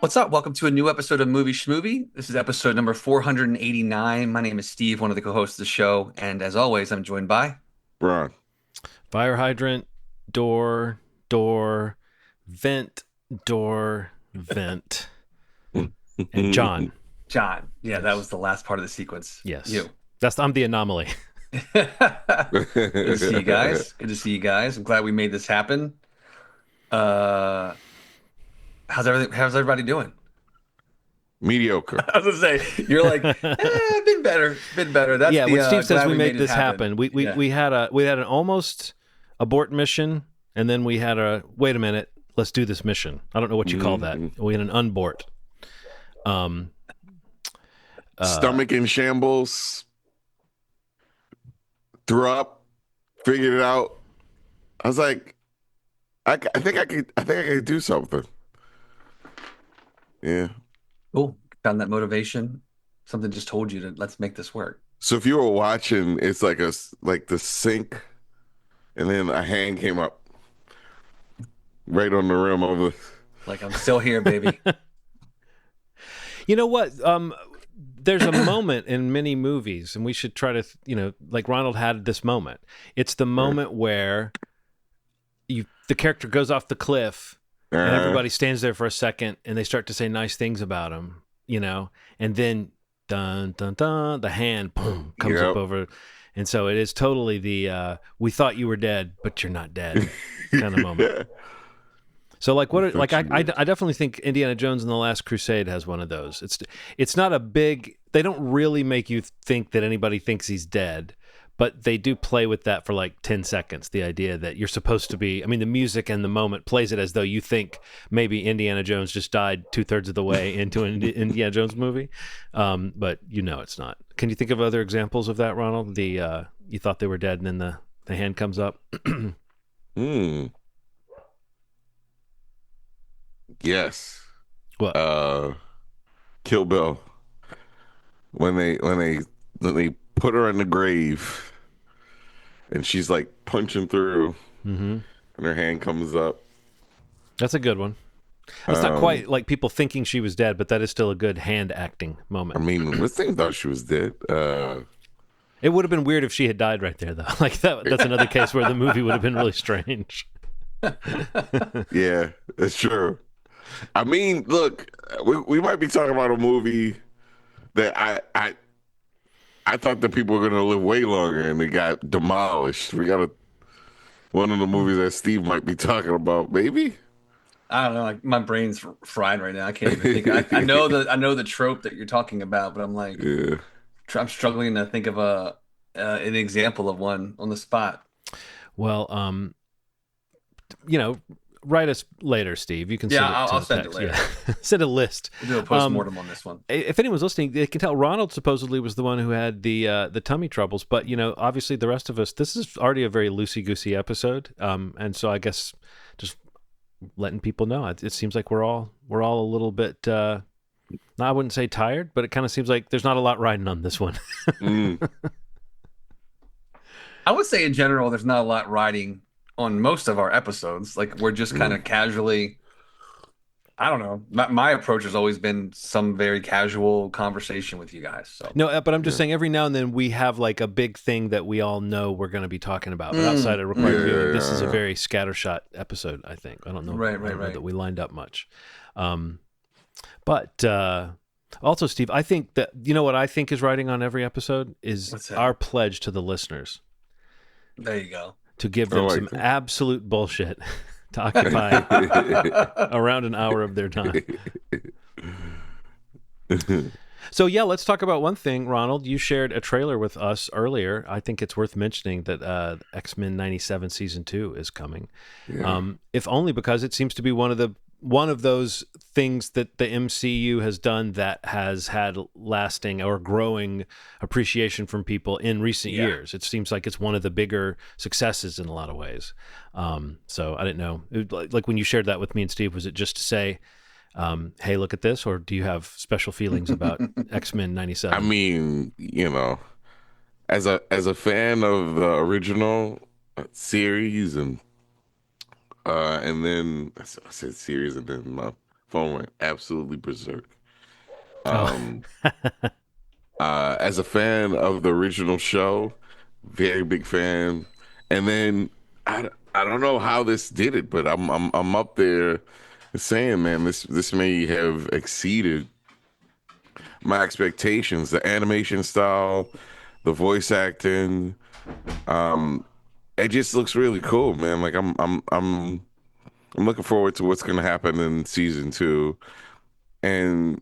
What's up? Welcome to a new episode of Movie Schmovie. This is episode number 489. My name is Steve, one of the co-hosts of the show, and as always, I'm joined by Ron. Fire hydrant, door, vent, door, vent, and John. John. Yeah, that Yes. was the last part of the sequence. Yes. You. I'm the anomaly. Good to see you guys. Good to see you guys. I'm glad we made this happen. Uh, how's everything? How's everybody doing? Mediocre. I was gonna say you're like, been better, been better. That's Yeah, the when Steve says glad we made it this happen, we Yeah. we had an almost abort mission, and then we had a wait a minute, let's do this mission. I don't know what you call that. We had an unbort. Stomach in shambles. Threw up. Figured it out. I was like, I think I could. I think I could do something. Yeah. Cool. Found that motivation. Something just told you to let's make this work. So if you were watching, it's like like the sink, and then a hand came up right on the rim of the. Like I'm still here, baby. You know what? There's a moment in many movies, and we should try to, like Ronald had this moment. It's the moment where the character goes off the cliff, and everybody stands there for a second, and they start to say nice things about him, and then dun dun dun, the hand boom comes up over, and so it is totally the we thought you were dead, but you're not dead kind of moment. So like I definitely think Indiana Jones and the Last Crusade has one of those. It's not a big. They don't really make you think that anybody thinks he's dead, but they do play with that for like 10 seconds. The idea that you're supposed to be. I mean, the music and the moment plays it as though you think maybe Indiana Jones just died 2/3 of the way into an Indiana Jones movie, but it's not. Can you think of other examples of that, Ronald? You thought they were dead, and then the hand comes up. Yes. What? Kill Bill. When they put her in the grave, and she's like punching through, and her hand comes up. That's a good one. That's not quite like people thinking she was dead, but that is still a good hand acting moment. I mean, this thing thought she was dead. It would have been weird if she had died right there, though. Like that's another case where the movie would have been really strange. Yeah, that's true. I mean, look, we might be talking about a movie that I thought that people were going to live way longer, and they got demolished. We got one of the movies that Steve might be talking about, maybe. I don't know. Like my brain's fried right now. I can't even think. I know the trope that you're talking about, but I'm like, Yeah. I'm struggling to think of an example of one on the spot. Well, write us later, Steve. You can Yeah, send it I'll to send it text. later. Yeah. Send a list. We'll do a post-mortem on this one. If anyone's listening, they can tell Ronald supposedly was the one who had the tummy troubles, but obviously the rest of us. This is already a very loosey-goosey episode, and so I guess just letting people know. It seems like we're all a little bit. I wouldn't say tired, but it kind of seems like there's not a lot riding on this one. I would say in general, there's not a lot riding on most of our episodes. Like we're just kind of casually. I don't know. My approach has always been some very casual conversation with you guys. So No, but I'm just saying every now and then we have like a big thing that we all know we're going to be talking about. But outside of required viewing, this is a very scattershot episode, I think. I don't know, Right. that we lined up much. But also, Steve, I think that, what I think is riding on every episode is our pledge to the listeners. There you go. To give them some absolute bullshit to occupy around an hour of their time. So yeah, let's talk about one thing, Ronald. You shared a trailer with us earlier. I think it's worth mentioning that X-Men 97 Season 2 is coming. Yeah. If only because it seems to be one of those things that the MCU has done that has had lasting or growing appreciation from people in recent years. It seems like it's one of the bigger successes in a lot of ways. So I didn't know, like when you shared that with me and Steve, was it just to say, hey, look at this, or do you have special feelings about X-Men 97? I mean, as a fan of the original series and then I said series and then Phone went absolutely berserk. Oh, Um, as a fan of the original show, very big fan. And then I don't know how this did it, but I'm up there saying, man, this may have exceeded my expectations. The animation style, the voice acting, um, it just looks really cool, man. Like I'm looking forward to what's gonna happen in season two. And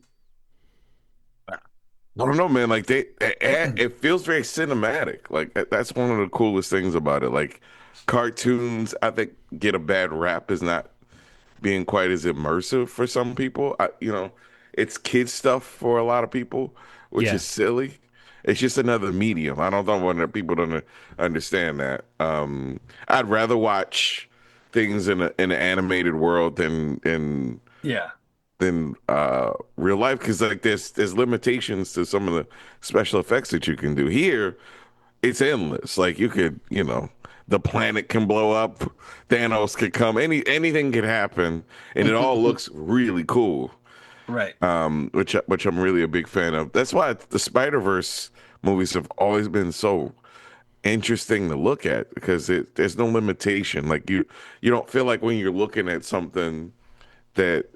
I don't know, man. Like it feels very cinematic. Like that's one of the coolest things about it. Like cartoons, I think get a bad rap as not being quite as immersive for some people. It's kid stuff for a lot of people, which yeah. is silly. It's just another medium. I don't want people to understand that. I'd rather watch things in an animated world Yeah. than real life because like there's limitations to some of the special effects that you can do. Here, it's endless. Like you could, the planet can blow up, Thanos could come, anything could happen, and it all looks really cool. Right. Which I'm really a big fan of. That's why the Spider-Verse movies have always been so interesting to look at because there's no limitation. Like you don't feel like when you're looking at something that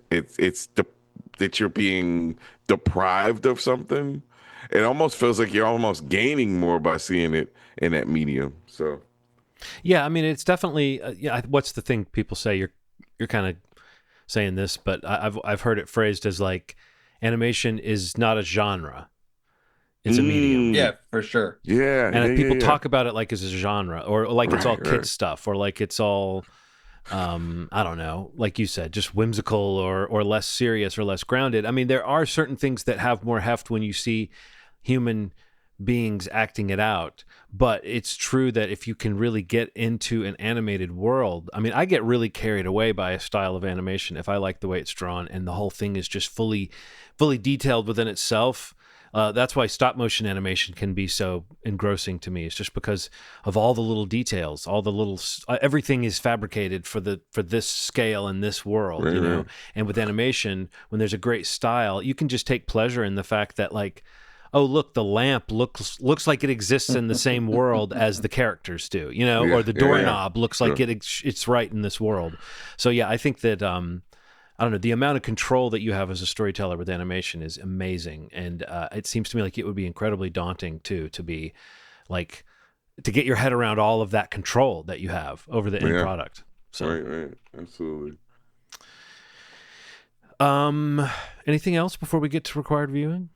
that you're being deprived of something. It almost feels like you're almost gaining more by seeing it in that medium. So Yeah, I mean, it's definitely yeah. What's the thing people say? You're kind of saying this, but I've heard it phrased as like animation is not a genre; it's a medium. Yeah, for sure. yeah, yeah, And yeah, people yeah. talk about it like it's a genre, or like it's all Right, kid right. stuff, or like it's all I don't know, like you said, just whimsical or less serious or less grounded. I mean, there are certain things that have more heft when you see human beings acting it out, but it's true that if you can really get into an animated world, I mean, I get really carried away by a style of animation if I like the way it's drawn and the whole thing is just fully detailed within itself. That's why stop motion animation can be so engrossing to me. It's just because of all the little details, all the little everything is fabricated for this scale and this world, Right, you know. right. And with animation, when there's a great style, you can just take pleasure in the fact that like, oh look, the lamp looks like it exists in the same world as the characters do, you know, Yeah, or the yeah, yeah. doorknob looks like Sure. it's right in this world. So yeah, I think that I don't know, the amount of control that you have as a storyteller with animation is amazing, and it seems to me like it would be incredibly daunting too to be like to get your head around all of that control that you have over the end Yeah. product. So, Right, right. Absolutely. anything else before we get to required viewing?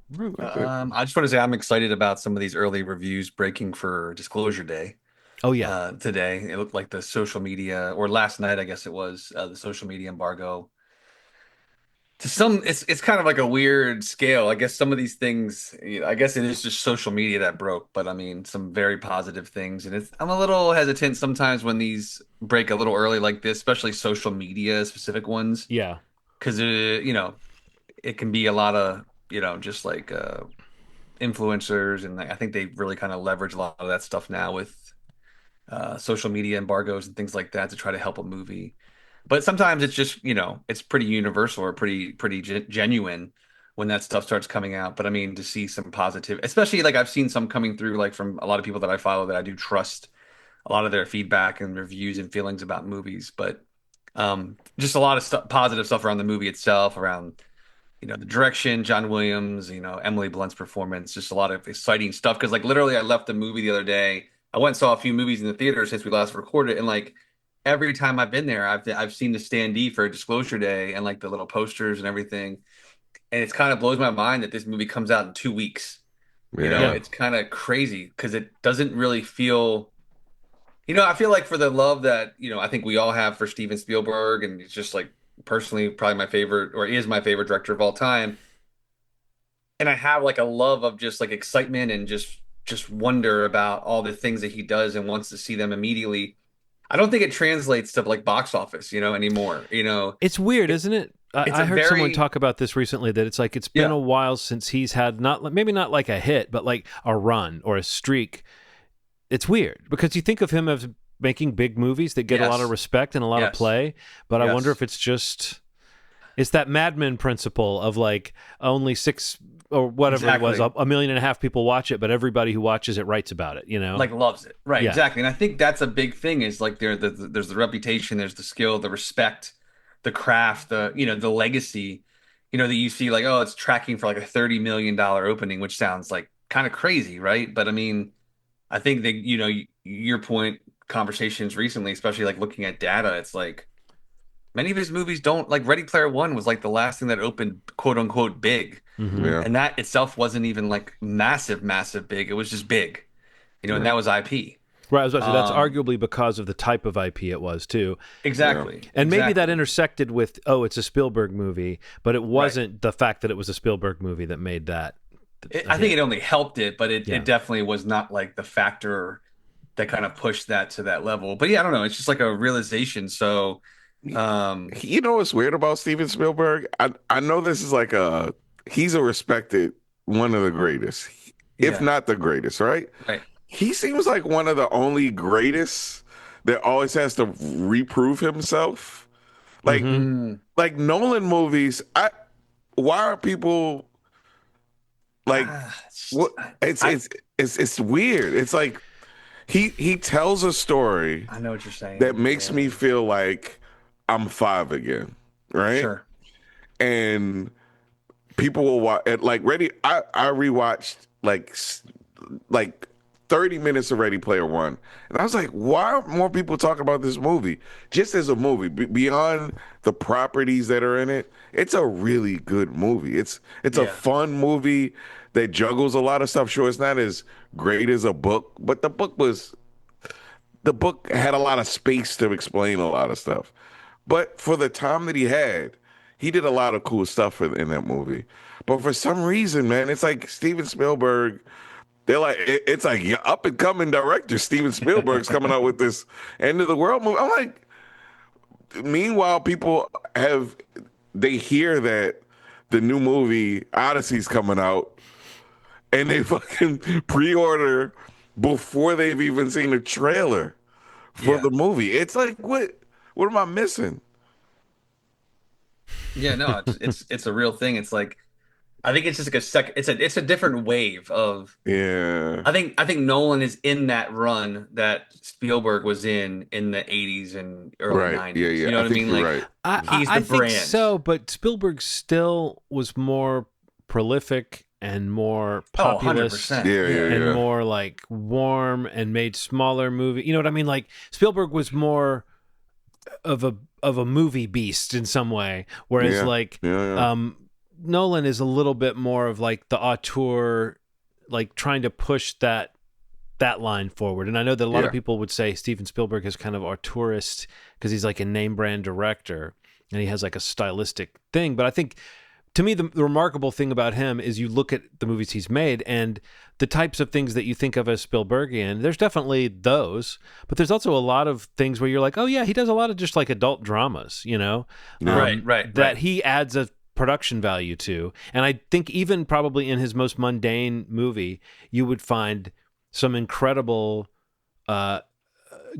Really like that. I just want to say I'm excited about some of these early reviews breaking for Disclosure Day Oh yeah, today. It looked like the social media, or last night, I guess it was, the social media embargo. To some, it's kind of like a weird scale. I guess some of these things, I guess it is just social media that broke, but I mean, some very positive things. And I'm a little hesitant sometimes when these break a little early like this, especially social media specific ones, yeah. because it can be a lot of, just like influencers, and I think they really kind of leverage a lot of that stuff now with social media embargoes and things like that to try to help a movie. But sometimes it's just, it's pretty universal or pretty genuine when that stuff starts coming out. But I mean, to see some positive, especially like I've seen some coming through like from a lot of people that I follow that I do trust a lot of their feedback and reviews and feelings about movies. But just a lot of stuff, positive stuff around the movie itself, around the direction, John Williams, Emily Blunt's performance, just a lot of exciting stuff. Because like literally, I left the movie the other day. I went and saw a few movies in the theater since we last recorded, and like every time I've been there, I've seen the standee for Disclosure Day and like the little posters and everything, and it's kind of blows my mind that this movie comes out in 2 weeks. Yeah. Yeah. It's kind of crazy because it doesn't really feel. I feel like for the love that, I think we all have for Steven Spielberg, and it's just like personally probably my favorite or is my favorite director of all time. And I have like a love of just like excitement and just wonder about all the things that he does and wants to see them immediately. I don't think it translates to like box office, anymore. It's weird, isn't it? It's I a heard someone very talk about this recently that it's like it's been yeah. a while since he's had not maybe not like a hit, but like a run or a streak. It's weird because you think of him as making big movies that get a lot of respect and a lot of play. But I wonder if it's that Mad Men principle of like only 6 or whatever it was, 1.5 million people watch it, but everybody who watches it writes about it, like loves it. Right. Exactly. And I think that's a big thing is like there's the reputation, there's the skill, the respect, the craft, the legacy, that you see like, oh, it's tracking for like a $30 million opening, which sounds like kind of crazy. Right. But I mean, I think that, your point conversations recently, especially like looking at data, it's like many of his movies don't like Ready Player One was like the last thing that opened quote unquote big. Yeah. And that itself wasn't even like massive, massive big. It was just big, and that was IP. Right. I was about to say, that's arguably because of the type of IP it was too. Exactly. And maybe that intersected with, it's a Spielberg movie, but it wasn't the fact that it was a Spielberg movie that made that. I think it only helped it, but it definitely was not like the factor that kind of pushed that to that level. But yeah, I don't know. It's just like a realization. So, what's weird about Steven Spielberg? I know this is like he's a respected one of the greatest, if not the greatest, right? Right. He seems like one of the only greatest that always has to reprove himself. Like, like Nolan movies. Why are people like? What? It's weird. It's like he tells a story. I know what you're saying. That makes me feel like I'm 5 again, right? Sure. And people will watch like Ready. I rewatched like 30 minutes of Ready Player One, and I was like, why aren't more people talking about this movie? Just as a movie, beyond the properties that are in it, it's a really good movie. It's a fun movie that juggles a lot of stuff. Sure, it's not as great as a book, but the book had a lot of space to explain a lot of stuff. But for the time that he did a lot of cool stuff in that movie. But for some reason, man, it's like Steven Spielberg. They're like, it's like up and coming director Steven Spielberg's coming out with this end of the world movie. I'm like, meanwhile, people they hear that the new movie Odyssey's coming out, and they fucking pre-order before they've even seen the trailer for the movie. It's like, what am I missing? Yeah, no, it's a real thing. It's like, I think it's just like it's a different wave of. Yeah. I think Nolan is in that run that Spielberg was in the 80s and early 90s. Yeah. You know what I mean? Like, right. He's the I brand. think so, but Spielberg still was more prolific and more populist 100%. and more like warm and made smaller movie. You know what I mean? Like Spielberg was more of a movie beast in some way, whereas Nolan is a little bit more of like the auteur, like trying to push that line forward. And I know that a lot of people would say Steven Spielberg is kind of auteurist because he's like a name brand director and he has like a stylistic thing. But I think to me, the remarkable thing about him is you look at the movies he's made and the types of things that you think of as Spielbergian, there's definitely those, but there's also a lot of things where you're like, oh yeah, he does a lot of just like adult dramas, that he adds a production value to. And I think even probably in his most mundane movie, you would find some incredible,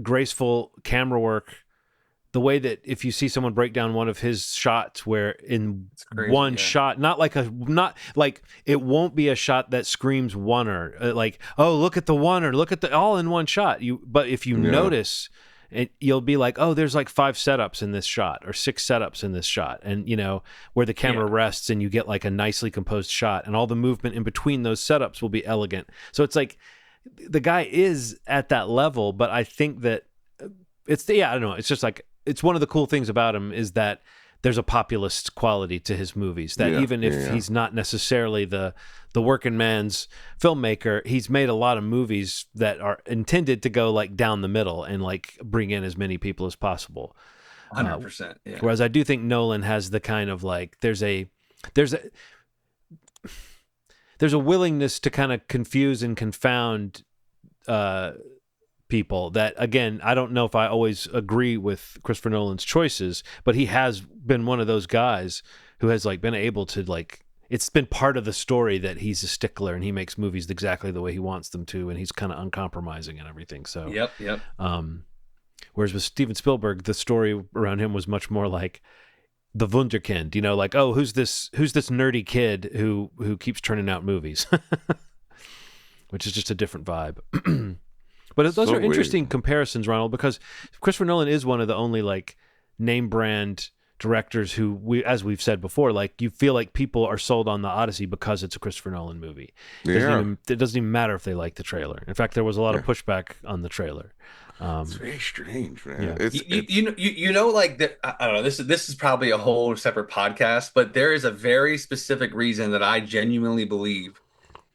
graceful camera work. The way that if you see someone break down one of his shots where in one shot, not like it won't be a shot that screams oneer, like, oh, look at the oneer, look at the all in one shot. But if you notice, you'll be like, oh, there's like 5 setups in this shot or 6 setups in this shot. And, where the camera rests and you get like a nicely composed shot and all the movement in between those setups will be elegant. So it's like the guy is at that level, but I think that I don't know. It's just like, it's one of the cool things about him is that there's a populist quality to his movies that even if he's not necessarily the working man's filmmaker, he's made a lot of movies that are intended to go like down the middle and like bring in as many people as possible. 100%. Whereas I do think Nolan has the kind of like, there's a willingness to kind of confuse and confound, people that, again, I don't know if I always agree with Christopher Nolan's choices, but he has been one of those guys who has like been able to like, it's been part of the story that he's a stickler and he makes movies exactly the way he wants them to, and he's kind of uncompromising and everything. So yep. Whereas with Steven Spielberg, the story around him was much more like the Wunderkind, like, oh, who's this nerdy kid who keeps turning out movies, which is just a different vibe. But those So are interesting weird. comparisons, Ronald, because Christopher Nolan is one of the only like name brand directors who as we've said before, like you feel like people are sold on the Odyssey because it's a Christopher Nolan movie. It doesn't even matter if they like the trailer. In fact, there was a lot of pushback on the trailer. It's very strange, man. Yeah. It's Like I don't know. This is probably a whole separate podcast, but there is a very specific reason that I genuinely believe,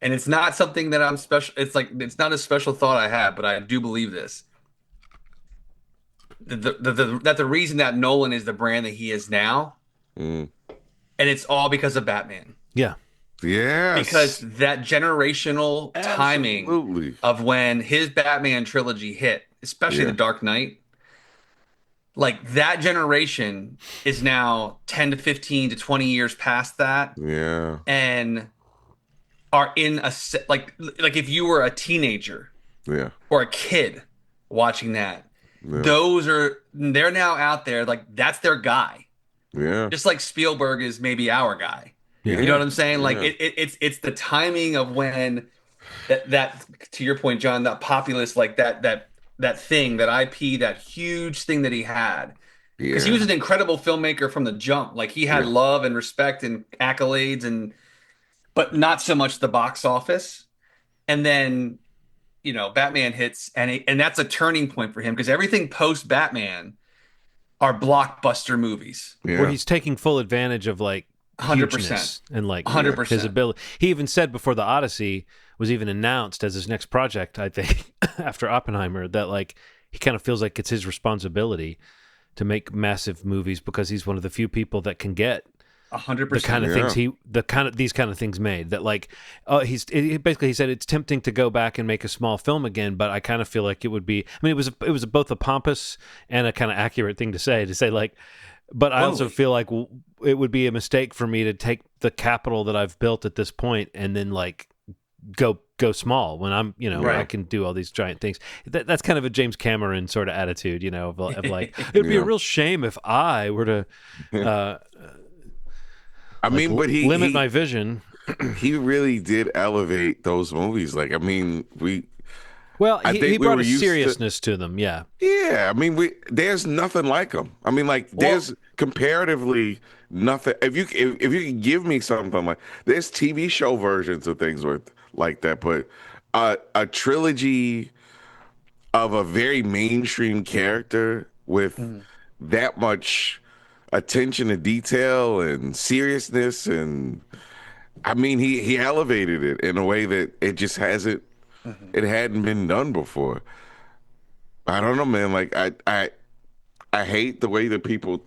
and it's not something that I'm special. It's not a special thought I have, but I do believe this. That the reason that Nolan is the brand that he is now, mm, and it's all because of Batman. Yeah. yes, Because that generational timing absolutely. of when his Batman trilogy hit, especially Yeah. The Dark Knight, like that generation is now 10 to 15 to 20 years past that Yeah, and are in like if you were a teenager yeah, or a kid watching that, yeah, they're now out there, like that's their guy. yeah, Just like Spielberg is maybe our guy. Yeah. You know what I'm saying? Like Yeah. it's the timing of when that to your point, John, that populist, like that thing, that IP, that huge thing that he had. Because he yeah, was an incredible filmmaker from the jump. Like he had yeah. love and respect and accolades, but not so much the box office. And then, Batman hits, and that's a turning point for him because everything post Batman are blockbuster movies. Where Yeah. he's taking full advantage of like 100%. hugeness and like 100%. his ability. He even said before the Odyssey was even announced as his next project, I think, after Oppenheimer, that like he kind of feels like it's his responsibility to make massive movies because he's one of the few people that can get 100%. the kind of things these kind of things made. That like, he said it's tempting to go back and make a small film again, but I kind of feel like it would be. I mean, it was both a pompous and a kind of accurate thing to say like. But I also feel like it would be a mistake for me to take the capital that I've built at this point and then like go small when I'm, Right. I can do all these giant things. That's kind of a James Cameron sort of attitude, of like, it'd be a real shame if I were to I mean, but he limit my vision. he really did elevate those movies. Like, I mean, Well, I he think we brought were a used seriousness to them. Yeah. yeah. I mean, there's nothing like them. I mean, like, there's comparatively nothing. If you can give me something like, there's TV show versions of things like that, but a trilogy of a very mainstream character with that much attention to detail and seriousness, and I mean, he elevated it in a way that it just hasn't. It hadn't been done before. I don't know, man. Like I hate the way that people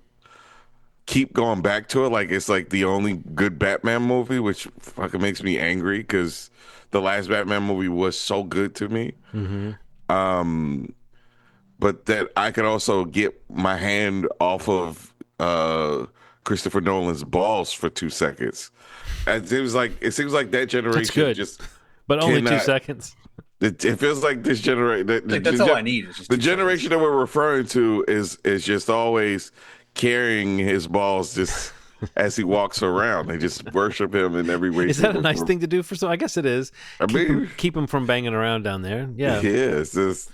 keep going back to it. Like it's like the only good Batman movie, which fucking makes me angry because the last Batman movie was so good to me. But that I could also get my hand off of Christopher Nolan's balls for 2 seconds. It seems like that generation good. just But only 2 cannot- seconds. It feels like this generation. That's all I need. Is just The 2 generation that we're referring to is just always carrying his balls just as he walks around. They just worship him in every way. Is that a shape, or nice form. thing to do for some? I guess it is. I mean, Keep him from banging around down there. Yeah. yeah, it's just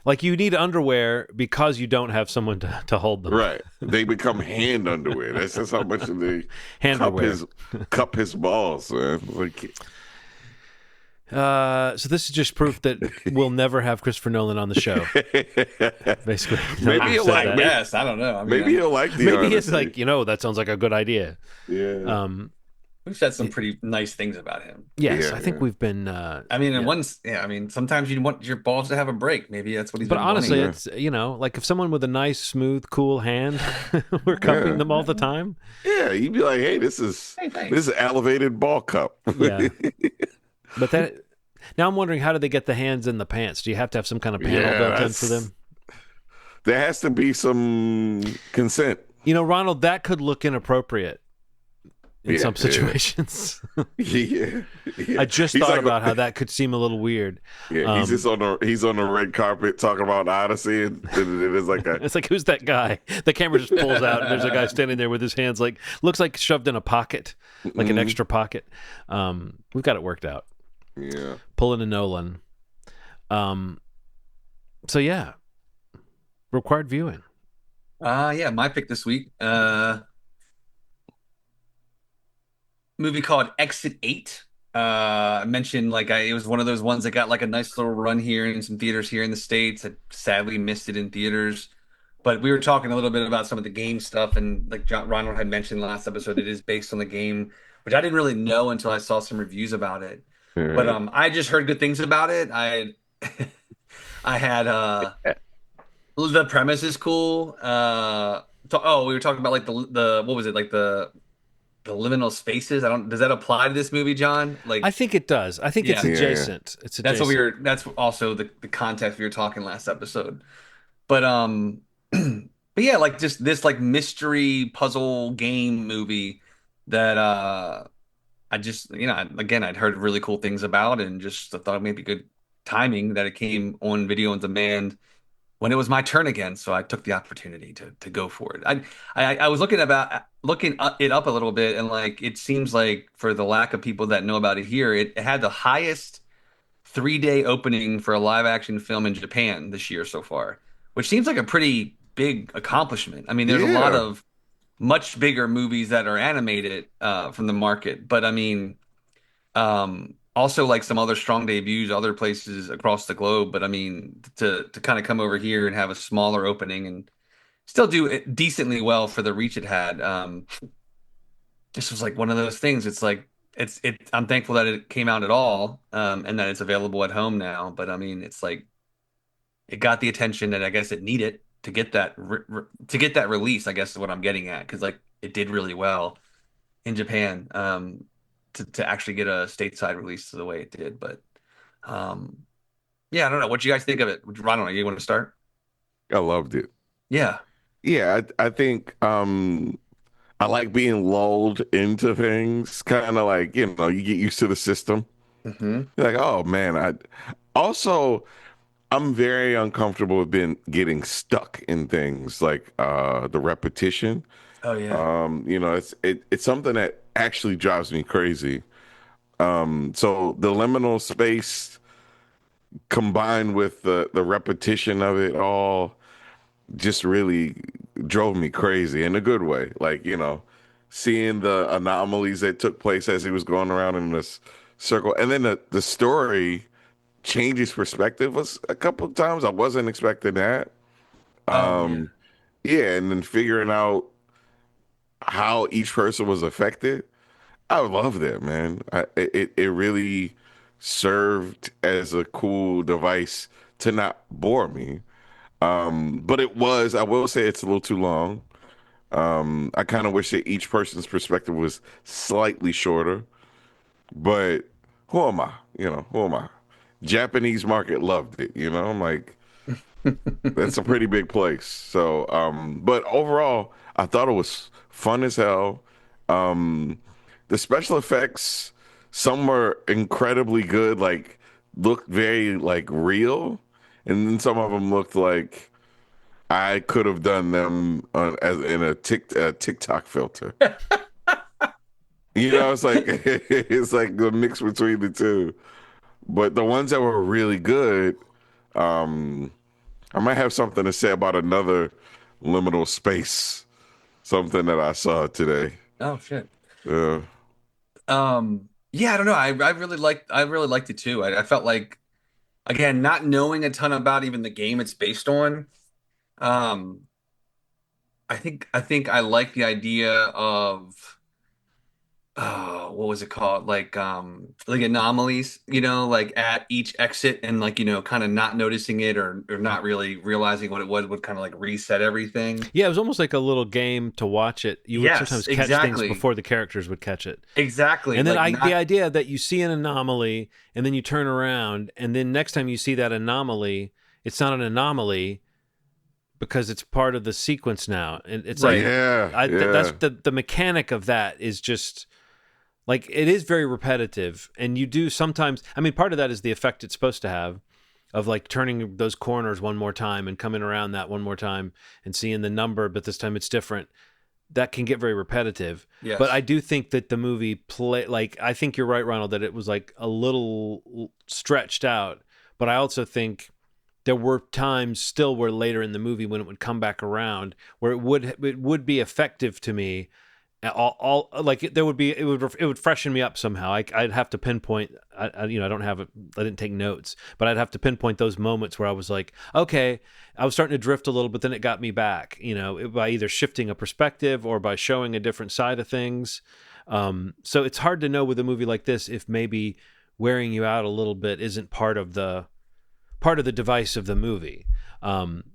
Like you need underwear because you don't have someone to hold them. right. They become hand underwear. That's just how much they Handwear. cup his balls. Man. Like, So this is just proof that we'll never have Christopher Nolan on the show. Basically, Maybe he'll like- I guess. I don't know. I mean, maybe he'll like the maybe he's honesty. like, that sounds like a good idea. Yeah. we've said some pretty nice things about him. Yes, Yeah, I think yeah. we've been. I mean, I mean, sometimes you want your balls to have a break. Maybe that's what he's But been honestly, wanting. it's like if someone with a nice, smooth, cool hand, we're cupping them all the time. Yeah, you'd be like, hey, this is Hey, thanks. this is elevated ball cup. Yeah. But now I'm wondering, how do they get the hands in the pants? Do you have to have some kind of panel Yeah, built in that's- for them? There has to be some consent. Ronald, that could look inappropriate. in some situations. Yeah. I just He's thought like, about how that could seem a little weird. yeah, he's on the red carpet talking about Odyssey, and it is like a It's like, who's that guy? The camera just pulls out, and there's a guy standing there with his hands like looks like shoved in a pocket, like an extra pocket. We've got it worked out. yeah. Pulling a Nolan. So yeah, required viewing. Yeah, my pick this week. Movie called Exit 8. I mentioned it was one of those ones that got like a nice little run here in some theaters here in the States. I sadly missed it in theaters. But we were talking a little bit about some of the game stuff, and like Ronald had mentioned last episode, it is based on the game, which I didn't really know until I saw some reviews about it. But Right. I just heard good things about it. I had the premise is cool. We were talking about like the what was it like the liminal spaces. I don't. Does that apply to this movie, John? I Like, think it does. I think it's yeah, Yeah. adjacent. It's that's what we adjacent. were. That's also the context we were talking last episode. But but yeah, like just this like mystery puzzle game movie that I just again I'd heard really cool things about and just thought maybe good timing that it came on video on demand when it was my turn again, so I took the opportunity to go for it. I was looking it up a little bit, and like it seems like for the lack of people that know about it here, it had the highest 3-day opening for a live action film in Japan this year so far, which seems like a pretty big accomplishment. I mean, there's a lot Yeah. of much bigger movies that are animated from the market, but I mean, also like some other strong debuts other places across the globe. But I mean, to kind of come over here and have a smaller opening and still do it decently well for the reach it had. This was like one of those things. It's like I'm thankful that it came out at all, and that it's available at home now. But I mean, it's like it got the attention that I guess it needed to get to get that release. I guess is what I'm getting at, because like it did really well in Japan, to actually get a stateside release the way it did. But um, yeah, I don't know. What do you guys think of it? I don't know. You want to start? I loved it. Yeah. Yeah, I think I like being lulled into things, kind of like, you get used to the system. Hmm. You're like, oh man, I'm very uncomfortable with being getting stuck in things like the repetition. Oh yeah. It's something that actually drives me crazy. So the liminal space combined with the repetition of it all just really drove me crazy in a good way. Like, seeing the anomalies that took place as he was going around in this circle. And then the story changes perspective was a couple of times. I wasn't expecting that. Oh yeah. Yeah, and then figuring out how each person was affected. I love that, man. It really served as a cool device to not bore me. But I will say it's a little too long. I kind of wish that each person's perspective was slightly shorter, but who am I? Who am I? Japanese market loved it, I'm like, that's a pretty big place. So, but overall, I thought it was fun as hell. The special effects, some were incredibly good, like looked very like real, and then some of them looked like I could have done them as in a TikTok filter. It's like it's like the mix between the two. But the ones that were really good, um, I might have something to say about another liminal space, something that I saw today. Oh shit. Uh, Yeah, I don't know. I really liked it too. I felt like, again, not knowing a ton about even the game it's based on. Um, I think I like the idea of, what was it called? Like anomalies, like at each exit, and like, kind of not noticing it, or not really realizing what it was, would kind of like reset everything. Yeah, it was almost like a little game to watch it. You would Yes, sometimes catch things exactly. before the characters would catch it. Exactly. And then Like the not. idea that you see an anomaly and then you turn around and then next time you see that anomaly, it's not an anomaly because it's part of the sequence now. And it's like Right. yeah, that's yeah. the mechanic of that is just Like, it is very repetitive, and you do sometimes, I mean, part of that is the effect it's supposed to have of like turning those corners one more time and coming around that one more time and seeing the number, but this time it's different. That can get very repetitive. Yes. But I do think that the movie I think you're right, Ronald, that it was like a little stretched out, but I also think there were times still where later in the movie when it would come back around where it would be effective to me. All like there would be it would freshen me up somehow. I'd have to pinpoint. I don't have it. I didn't take notes, but I'd have to pinpoint those moments where I was like, okay, I was starting to drift a little, but then it got me back. By either shifting a perspective or by showing a different side of things. So it's hard to know with a movie like this if maybe wearing you out a little bit isn't part of the device of the movie.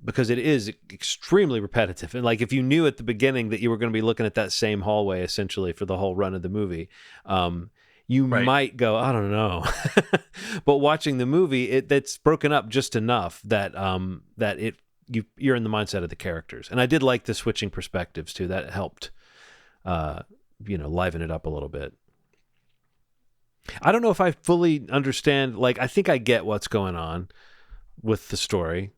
Because it is extremely repetitive. And like, if you knew at the beginning that you were going to be looking at that same hallway essentially for the whole run of the movie, you might go, I don't know. But watching the movie, it's broken up just enough that you're in the mindset of the characters. And I did like the switching perspectives too. That helped, liven it up a little bit. I don't know if I fully understand. Like, I think I get what's going on with the story.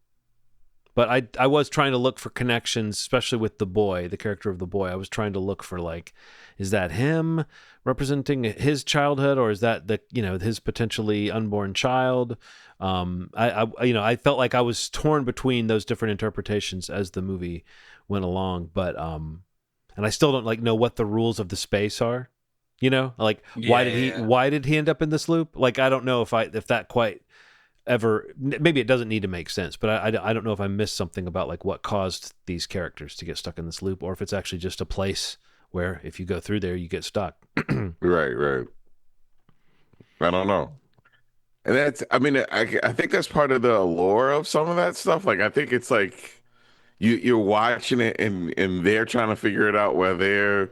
But I was trying to look for connections, especially with the boy, the character of the boy. I was trying to look for, like, is that him representing his childhood, or is that his potentially unborn child? I felt like I was torn between those different interpretations as the movie went along. But and I still don't know what the rules of the space are. Why did he end up in this loop? Like, I don't know if that quite ever, maybe it doesn't need to make sense, but I don't know if I missed something about like what caused these characters to get stuck in this loop, or if it's actually just a place where if you go through there you get stuck. Right. I don't know. And I think that's part of the allure of some of that stuff. Like, I think it's like you're watching it and they're trying to figure it out where they're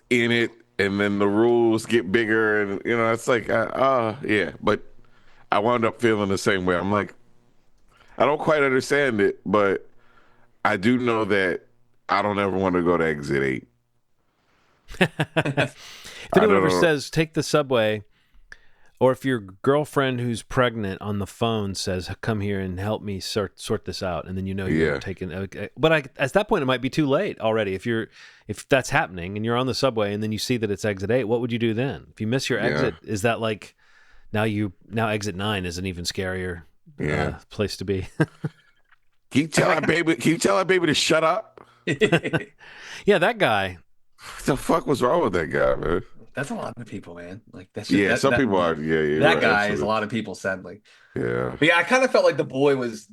in it, and then the rules get bigger, and it's like yeah. But I wound up feeling the same way. I'm like, I don't quite understand it, but I do know that I don't ever want to go to exit 8. If anyone ever says take the subway, or if your girlfriend who's pregnant on the phone says come here and help me sort this out, and then you're taking, but at that point it might be too late already. If that's happening and you're on the subway and then you see that it's exit 8, what would you do then? If you miss your exit, is that like now exit 9 is an even scarier place to be? Can you tell that baby to shut up? Yeah, that guy. What the fuck was wrong with that guy, man? That's a lot of people, man. Like that's some people are. Yeah. That right, guy absolutely. is a lot of people, sadly. Yeah. But yeah, I kind of felt like the boy was.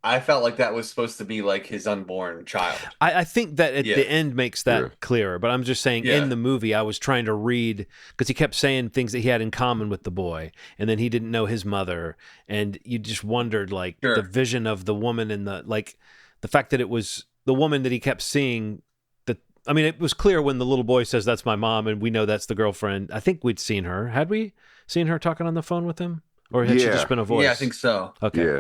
I felt like that was supposed to be like his unborn child. I think that at the end makes that clearer. But I'm just saying, in the movie, I was trying to read, because he kept saying things that he had in common with the boy, and then he didn't know his mother, and you just wondered the vision of the woman and the fact that it was the woman that he kept seeing. I mean, it was clear when the little boy says, "That's my mom," and we know that's the girlfriend. I think we'd seen her. Had we seen her talking on the phone with him? Or had she just been a voice? Yeah, I think so. Okay. Yeah.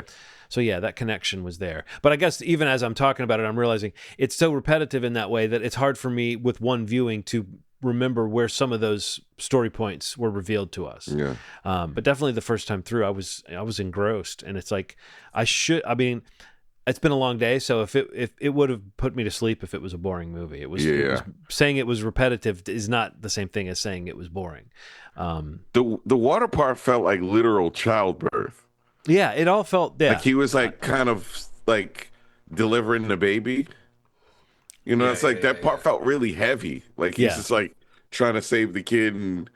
So yeah, that connection was there. But I guess even as I'm talking about it, I'm realizing it's so repetitive in that way that it's hard for me with one viewing to remember where some of those story points were revealed to us. Yeah. But definitely the first time through, I was engrossed, and it's like it's been a long day, so if it would have put me to sleep if it was a boring movie. It was saying it was repetitive is not the same thing as saying it was boring. The water part felt like literal childbirth. Yeah, it all felt like he was like kind of like delivering the baby. It's like that part felt really heavy. Like he's just like trying to save the kid and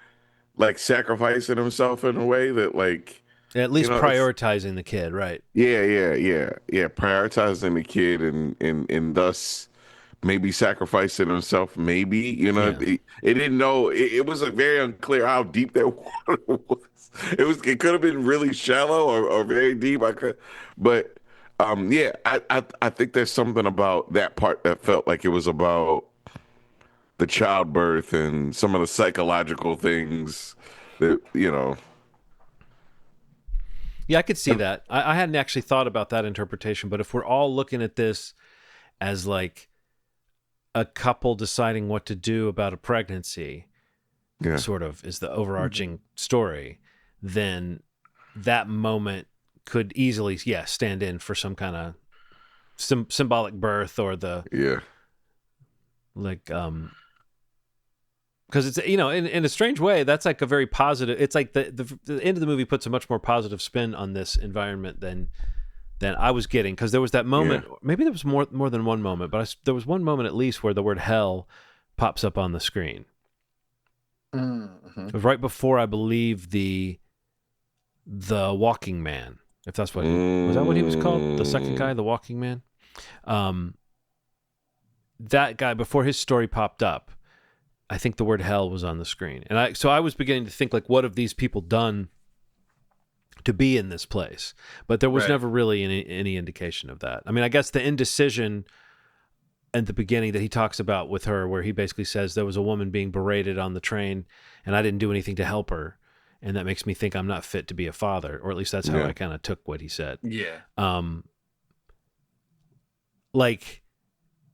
like sacrificing himself in a way that like. At least prioritizing the kid, right? Yeah. Prioritizing the kid and thus maybe sacrificing himself. Maybe it didn't know. It was very unclear how deep that water was. It could have been really shallow or very deep. I think there's something about that part that felt like it was about the childbirth and some of the psychological things that Yeah, I could see that. I hadn't actually thought about that interpretation, but if we're all looking at this as like a couple deciding what to do about a pregnancy, Yeah. sort of is the overarching story, then that moment could easily, stand in for some kind of symbolic birth, or the because it's, in a strange way, that's like a very positive. It's like the end of the movie puts a much more positive spin on this environment than I was getting, because there was that moment. Maybe there was more than one moment, but there was one moment at least where the word hell pops up on the screen. It was right before, I believe, the Walking Man. If that's what was that what he was called? The second guy, the Walking Man. That guy, before his story popped up, I think the word hell was on the screen. And I was beginning to think, like, what have these people done to be in this place? But there was never really any indication of that. I mean, I guess the indecision at the beginning that he talks about with her, where he basically says there was a woman being berated on the train and I didn't do anything to help her, and that makes me think I'm not fit to be a father, or at least that's how I kind of took what he said. Like,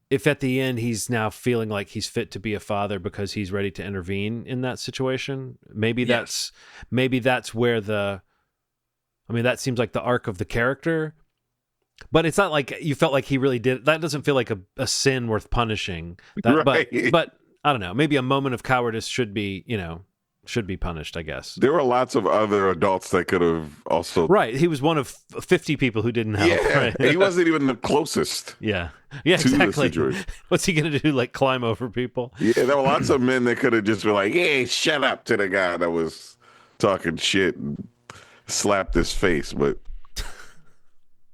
if at the end he's now feeling like he's fit to be a father because he's ready to intervene in that situation, maybe that's where that seems like the arc of the character. But it's not like you felt like he really did. That doesn't feel like a sin worth punishing. But I don't know. Maybe a moment of cowardice should be punished, I guess. There were lots of other adults that could have also. Right. He was one of 50 people who didn't help. Yeah. Right? He wasn't even the closest. Yeah, to exactly. The situation. What's he going to do? Like, climb over people? Yeah, there were lots of men that could have just been like, hey, shut up, to the guy that was talking shit and slapped his face. But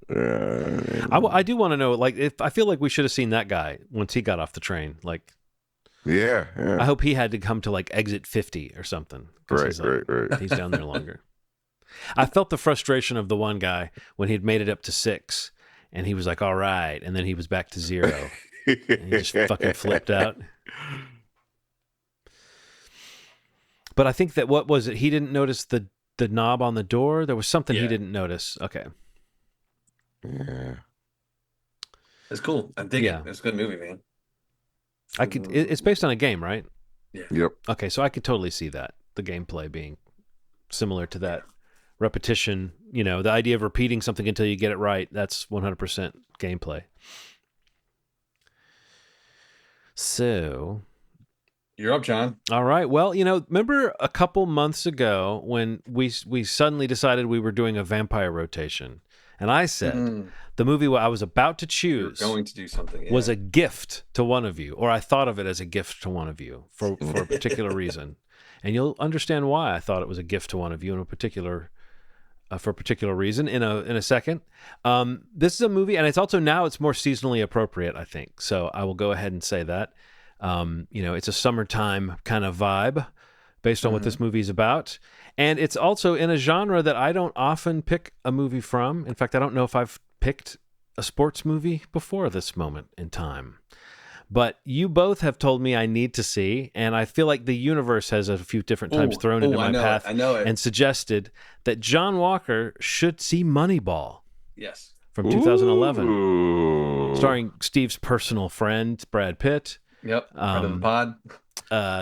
I do want to know, like, if I feel like we should have seen that guy once he got off the train. Like, I hope he had to come to like exit 50 or something. Right. He's down there longer. I felt the frustration of the one guy when he'd made it up to 6 and he was like, all right. And then he was back to 0 and he just fucking flipped out. But I think that, what was it? He didn't notice the knob on the door. There was something he didn't notice. Okay. Yeah. It's cool. I dig it. It's a good movie, man. It's based on a game, right? Yeah. Yep. Okay, so I could totally see that. The gameplay being similar to that. Repetition, the idea of repeating something until you get it right, that's 100% gameplay. So, you're up, John. All right. Well, remember a couple months ago when we suddenly decided we were doing a vampire rotation, and I said the movie I was about to choose going to do something was a gift to one of you, or I thought of it as a gift to one of you for a particular reason, and you'll understand why I thought it was a gift to one of you for a particular reason in a second. This is a movie, and it's also now it's more seasonally appropriate, I think. So I will go ahead and say that. It's a summertime kind of vibe based on what this movie is about. And it's also in a genre that I don't often pick a movie from. In fact, I don't know if I've picked a sports movie before this moment in time. But you both have told me I need to see, and I feel like the universe has a few different times thrown into my path and suggested that John Walker should see Moneyball. Yes. From 2011. Starring Steve's personal friend, Brad Pitt. Yep. Friend of the pod.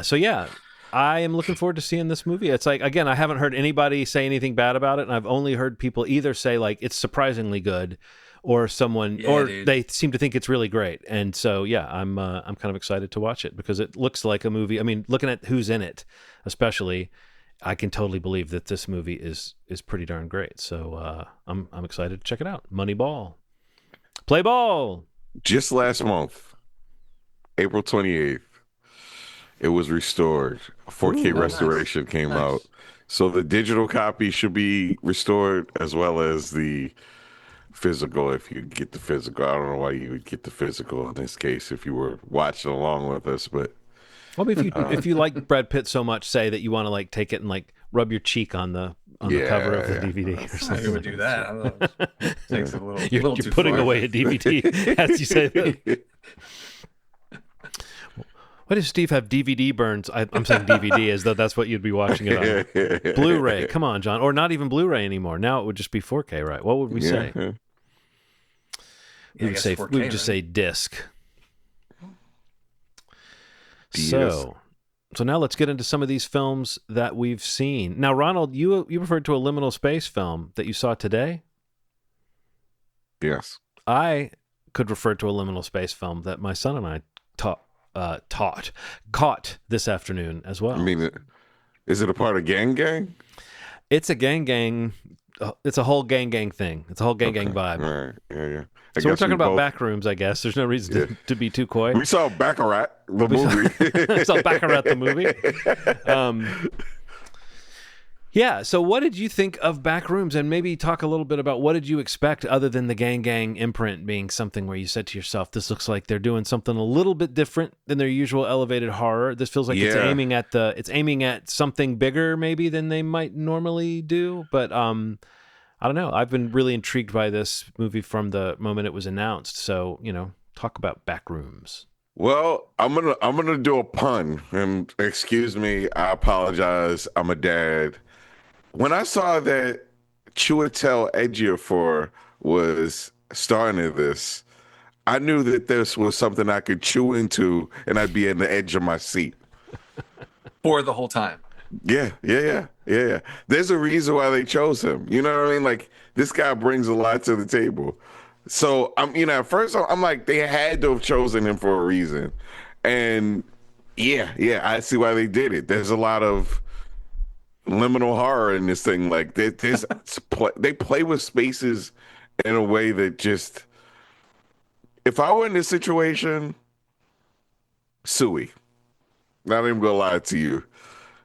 So yeah, I am looking forward to seeing this movie. It's like, again, I haven't heard anybody say anything bad about it, and I've only heard people either say like it's surprisingly good, or they seem to think it's really great. And so yeah, I'm kind of excited to watch it because it looks like a movie. I mean, looking at who's in it, especially, I can totally believe that this movie is pretty darn great. So I'm excited to check it out. Moneyball. Play ball. Just last month, April 28th, it was restored. A 4K restoration came out. So the digital copy should be restored as well as the physical, if you get the physical. I don't know why you would get the physical in this case if you were watching along with us, but well, if you like Brad Pitt so much, say that you want to like take it and like rub your cheek on the cover of the DVD or something. I would do that. I don't know. Takes a little. You're too putting far. away a DVD as you say that. Why does Steve have DVD burns? I'm saying DVD as though that's what you'd be watching it on. Blu-ray. Come on, John. Or not even Blu-ray anymore. Now it would just be 4K, right? What would we say? We would say 4K, just say disc. Yes. So, So now let's get into some of these films that we've seen. Now, Ronald, you referred to a liminal space film that you saw today. Yes. I could refer to a liminal space film that my son and I caught this afternoon as well. I mean, is it a part of Gang Gang? It's a gang. It's a whole gang thing. It's a whole gang vibe. All right. Yeah. So we're talking about Backrooms, I guess. There's no reason to be too coy. We saw Baccarat, the movie. We saw Baccarat, the movie. Yeah, so what did you think of Backrooms? And maybe talk a little bit about what did you expect other than the gang imprint being something where you said to yourself, this looks like they're doing something a little bit different than their usual elevated horror. This feels like it's aiming at something bigger maybe than they might normally do. But I don't know. I've been really intrigued by this movie from the moment it was announced. So, talk about Backrooms. Well, I'm gonna do a pun, and excuse me, I apologize. I'm a dad. When I saw that Chiwetel Ejiofor was starring in this, I knew that this was something I could chew into, and I'd be on the edge of my seat for the whole time. Yeah. There's a reason why they chose him. You know what I mean? Like, this guy brings a lot to the table. So at first I'm like, they had to have chosen him for a reason, and yeah, I see why they did it. There's a lot of liminal horror in this thing. Like, they play with spaces in a way that just, if I were in this situation, suey. Not even gonna lie to you,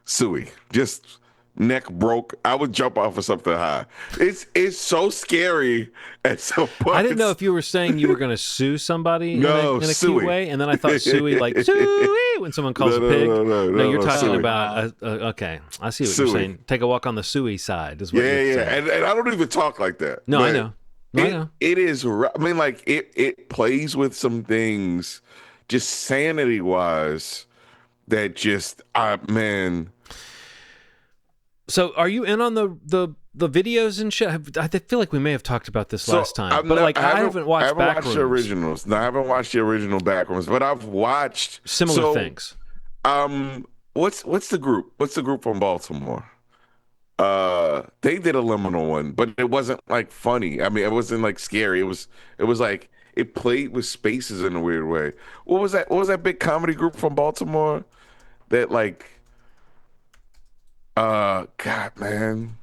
suey. Just neck broke. I would jump off of something high. It's so scary at some point. I didn't know if you were saying you were going to sue somebody in a cute way, and then I thought suey, like suey, when someone calls a pig. No, you're talking about okay. I see what you're saying. Take a walk on the suey side is what you're saying. And I don't even talk like that. No, I know. I know. It is. I mean, like it plays with some things, just sanity wise, that just man. So, are you in on the videos and shit? I feel like we may have talked about this last time, but I haven't watched Backrooms. I haven't watched the originals. No, I haven't watched the original Backrooms, but I've watched similar things. What's the group? What's the group from Baltimore? They did a liminal one, but it wasn't like funny. I mean, it wasn't like scary. It was like it played with spaces in a weird way. What was that? What was that big comedy group from Baltimore that like? God, man.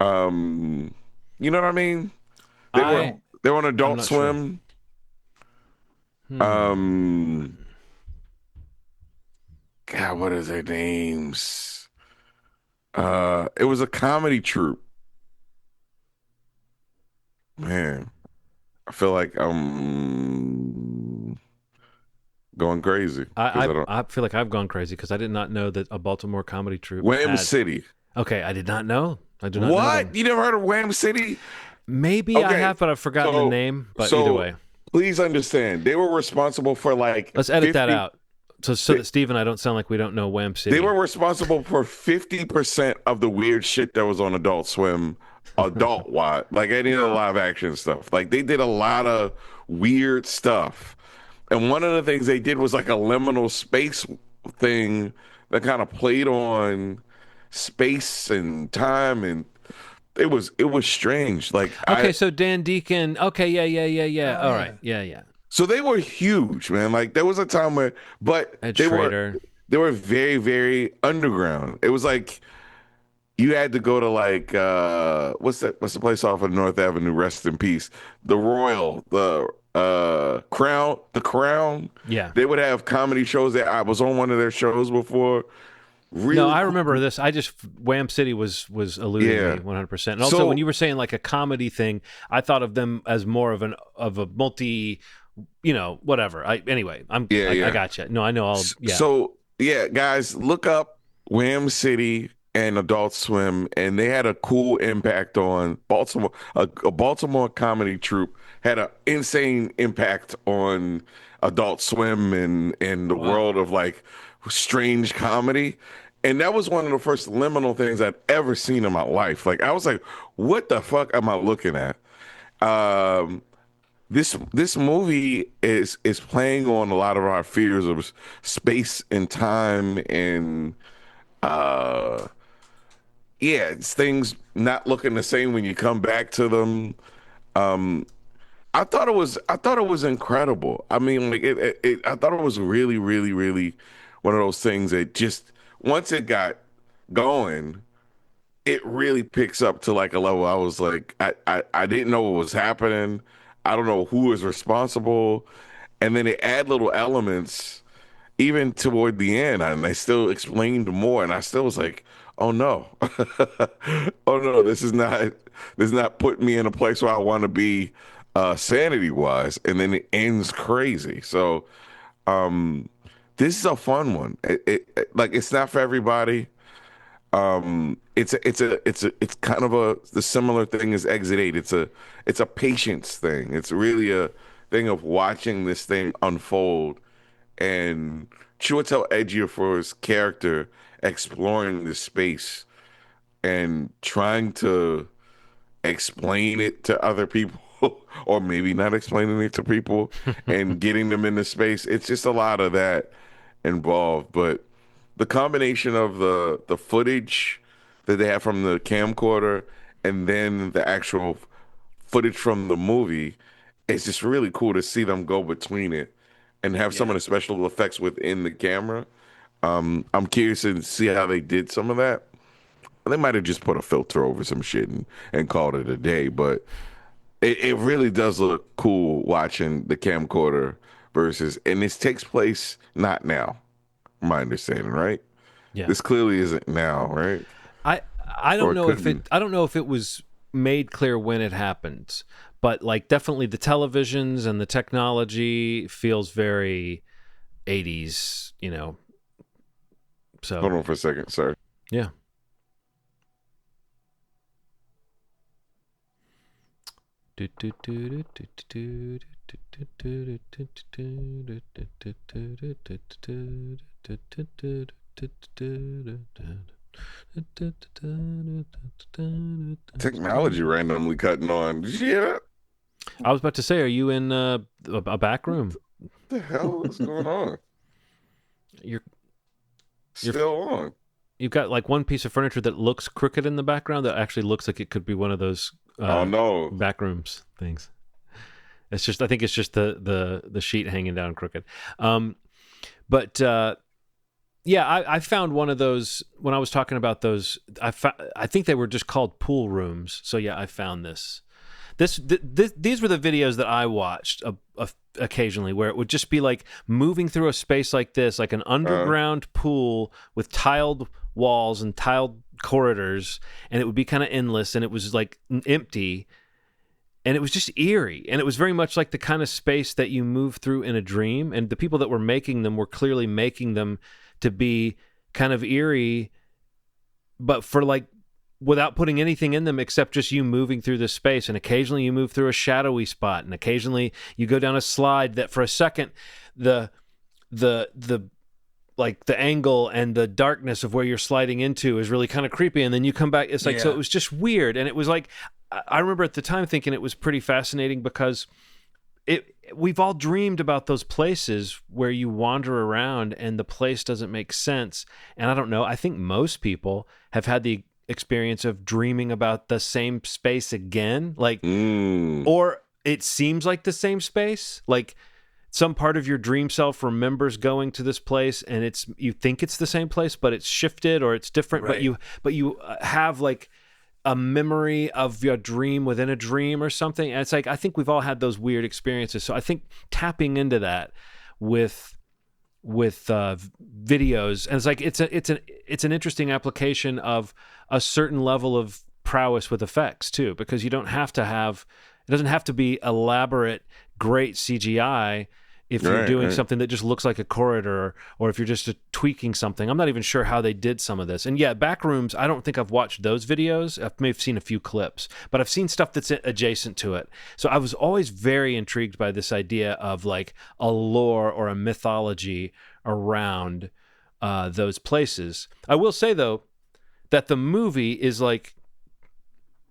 You know what I mean? They were on Adult Swim. Sure. God, what is their names? It was a comedy troupe. Man, I feel like I'm going crazy. I feel like I've gone crazy because I did not know that a Baltimore comedy troupe. Wham City. Okay, I did not know. I do not know. What? You never heard of Wham City? Maybe I have, but I've forgotten the name. But either way, please understand, they were responsible for like. Let's edit that out, so that Steve and I don't sound like we don't know Wham City. They were responsible for 50% of the weird shit that was on Adult Swim, adult-wise, like any of the live action stuff. Like, they did a lot of weird stuff. And one of the things they did was like a liminal space thing that kind of played on space and time, and it was strange. Like, okay, so Dan Deacon. Okay, yeah. All right, yeah. So they were huge, man. Like, there was a time where, but they were very, very underground. It was like you had to go to like what's the place off of North Avenue? Rest in peace. The Royal, the Crown. Yeah, they would have comedy shows. That I was on one of their shows before. Really no, I remember this. Wham City was eluding me 100%. And also, when you were saying like a comedy thing, I thought of them as more of a multi, whatever. I got you. No, I know all. Yeah. So guys, look up Wham City and Adult Swim, and they had a cool impact on Baltimore. A Baltimore comedy troupe had an insane impact on Adult Swim and the world of like strange comedy. And that was one of the first liminal things I'd ever seen in my life. Like, I was like, what the fuck am I looking at? this movie is playing on a lot of our fears of space and time and uh yeah, it's things not looking the same when you come back to them. Um, I thought it was incredible. I mean, like I thought it was really, really, really one of those things that just once it got going, it really picks up to like a level. I was like, I didn't know what was happening. I don't know who is responsible, and then they add little elements even toward the end, and they still explained more, and I still was like, oh no, oh no, this is not putting me in a place where I want to be sanity wise, and then it ends crazy. So um, this is a fun one. Like it's not for everybody. It's kind of the similar thing as Exit 8. It's a patience thing. It's really a thing of watching this thing unfold and Chiwetel Ejiofor's character exploring this space and trying to explain it to other people or maybe not explaining it to people and getting them into space. It's just a lot of that involved. But the combination of the footage that they have from the camcorder and then the actual footage from the movie, it's just really cool to see them go between it and have some of Yeah. the special effects within the camera. I'm curious to see how they did some of that. They might have just put a filter over some shit and called it a day, but it really does look cool watching the camcorder versus, and this takes place not now, my understanding, right? Yeah. This clearly isn't now, right? I I Or don't it know if couldn't. it I don't know if it was made clear when it happened, but like definitely the televisions and the technology feels very 80s, you know. So, Hold on for a second, sir. yeah. Technology randomly cutting on. Did you hear that? I was about to say, are you in a back room? What the hell is going on? You're you're Still on. you've got like one piece of furniture that looks crooked in the background that actually looks like it could be one of those Oh no. back rooms things. It's just I think it's just the sheet hanging down crooked. But yeah, I found one of those when I was talking about those. I think they were just called pool rooms. So yeah, I found this. These were the videos that I watched occasionally, where it would just be like moving through a space like this, like an underground pool with tiled walls and tiled corridors, and it would be kind of endless, and it was like empty, and it was just eerie, and it was very much like the kind of space that you move through in a dream. And the people that were making them were clearly making them to be kind of eerie, but for like without putting anything in them except just you moving through this space. And occasionally you move through a shadowy spot, and occasionally you go down a slide that for a second the like the angle and the darkness of where you're sliding into is really kind of creepy, and then you come back. It's like, so Yeah. it was just weird. And it was like, I remember at the time thinking it was pretty fascinating because we've all dreamed about those places where you wander around and the place doesn't make sense. And I don't know, I think most people have had the experience of dreaming about the same space again, like or it seems like the same space, like some part of your dream self remembers going to this place, and it's you think it's the same place, but it's shifted or it's different. Right. But you have like a memory of your dream within a dream or something. And it's like, I think we've all had those weird experiences. So I think tapping into that with videos, and it's like it's an interesting application of a certain level of prowess with effects too, because you don't have to have it doesn't have to be elaborate great CGI if you're doing something that just looks like a corridor, or if you're just tweaking something. I'm not even sure how they did some of this. And yeah, Backrooms, I don't think I've watched those videos. I may have seen a few clips, but I've seen stuff that's adjacent to it. So I was always very intrigued by this idea of like a lore or a mythology around those places. I will say though that the movie is like,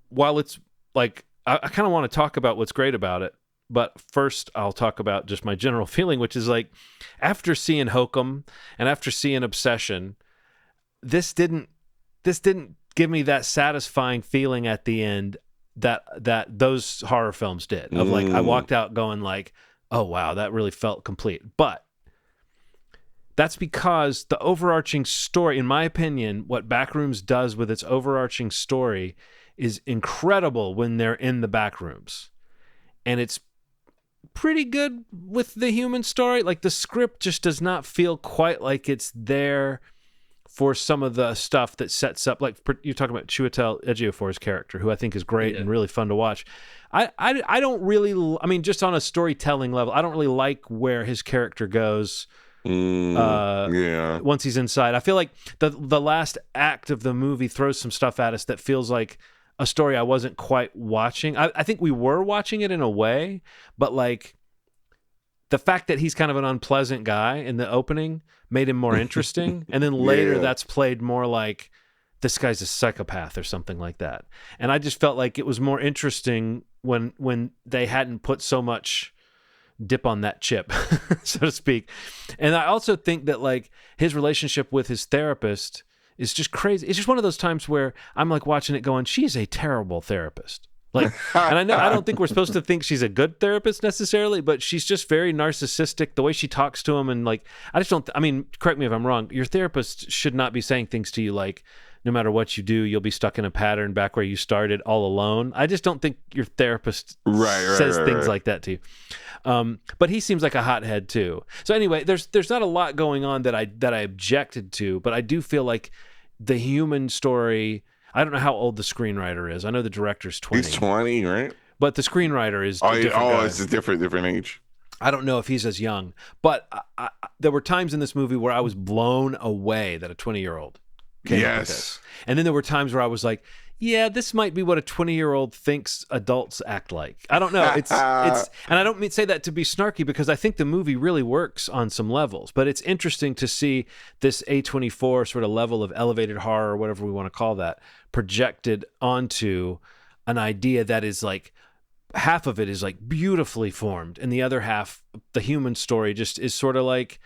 while it's like, I kind of want to talk about what's great about it. But first, I'll talk about just my general feeling, which is like, after seeing Hokum and after seeing Obsession, this didn't give me that satisfying feeling at the end that those horror films did. Of like, I walked out going like, oh wow, that really felt complete. But that's because the overarching story, in my opinion, what Backrooms does with its overarching story is incredible when they're in the backrooms. And it's pretty good with the human story. Like, the script just does not feel quite like it's there for some of the stuff that sets up, like you're talking about Chiwetel Ejiofor's character, who I think is great and really fun to watch. I don't really, I mean, just on a storytelling level, I don't really like where his character goes. Once he's inside, I feel like the last act of the movie throws some stuff at us that feels like a story I wasn't quite watching. I think we were watching it in a way, but like the fact that he's kind of an unpleasant guy in the opening made him more interesting. And then later that's played more like this guy's a psychopath or something like that. And I just felt like it was more interesting when they hadn't put so much dip on that chip, so to speak. And I also think that like his relationship with his therapist is just crazy. It's just one of those times where I'm like watching it going, she's a terrible therapist. Like, and I know I don't think we're supposed to think she's a good therapist necessarily, but she's just very narcissistic. The way she talks to him, and like, I just don't. I mean, correct me if I'm wrong. Your therapist should not be saying things to you like, no matter what you do, you'll be stuck in a pattern back where you started all alone. I just don't think your therapist says things like that to you. But he seems like a hothead too. So anyway, there's not a lot going on that I objected to, but I do feel like the human story. I don't know how old the screenwriter is. I know the director's 20. He's 20, right? But the screenwriter is it's a different age. I don't know if he's as young. But there were times in this movie where I was blown away that a 20-year-old came up with this. And then there were times where I was like, yeah, this might be what a 20-year-old thinks adults act like. I don't know. It's and I don't say that to be snarky, because I think the movie really works on some levels. But it's interesting to see this A24 sort of level of elevated horror, or whatever we want to call that, projected onto an idea that is like, half of it is like beautifully formed, and the other half, the human story, just is sort of like,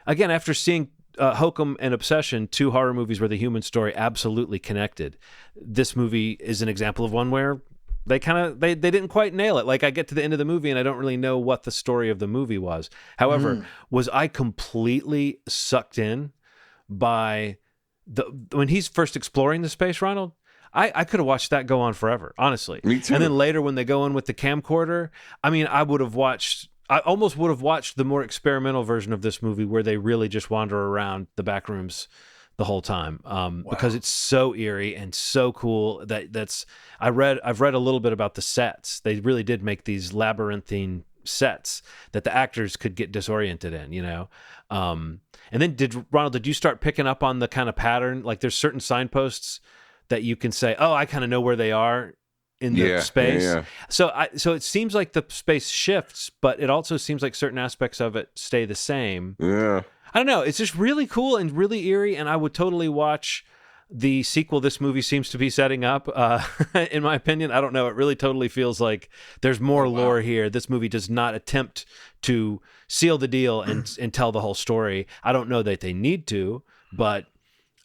again, after seeing Hokum and Obsession, two horror movies where the human story absolutely connected, this movie is an example of one where they didn't quite nail it. Like, I get to the end of the movie and I don't really know what the story of the movie was. However, was I completely sucked in by when he's first exploring the space, Ronald? I could have watched that go on forever, honestly. Me too. And then later when they go in with the camcorder, I mean, I almost would have watched the more experimental version of this movie where they really just wander around the back rooms the whole time, because it's so eerie and so cool. I've read a little bit about the sets. They really did make these labyrinthine sets that the actors could get disoriented in, you know. And then did you start picking up on the kind of pattern? Like, there's certain signposts that you can say, oh, I kind of know where they are in the space. Yeah. So it seems like the space shifts, but it also seems like certain aspects of it stay the same. Yeah. I don't know. It's just really cool and really eerie, and I would totally watch the sequel this movie seems to be setting up. In my opinion, I don't know. It really totally feels like there's more lore here. This movie does not attempt to seal the deal and tell the whole story. I don't know that they need to, but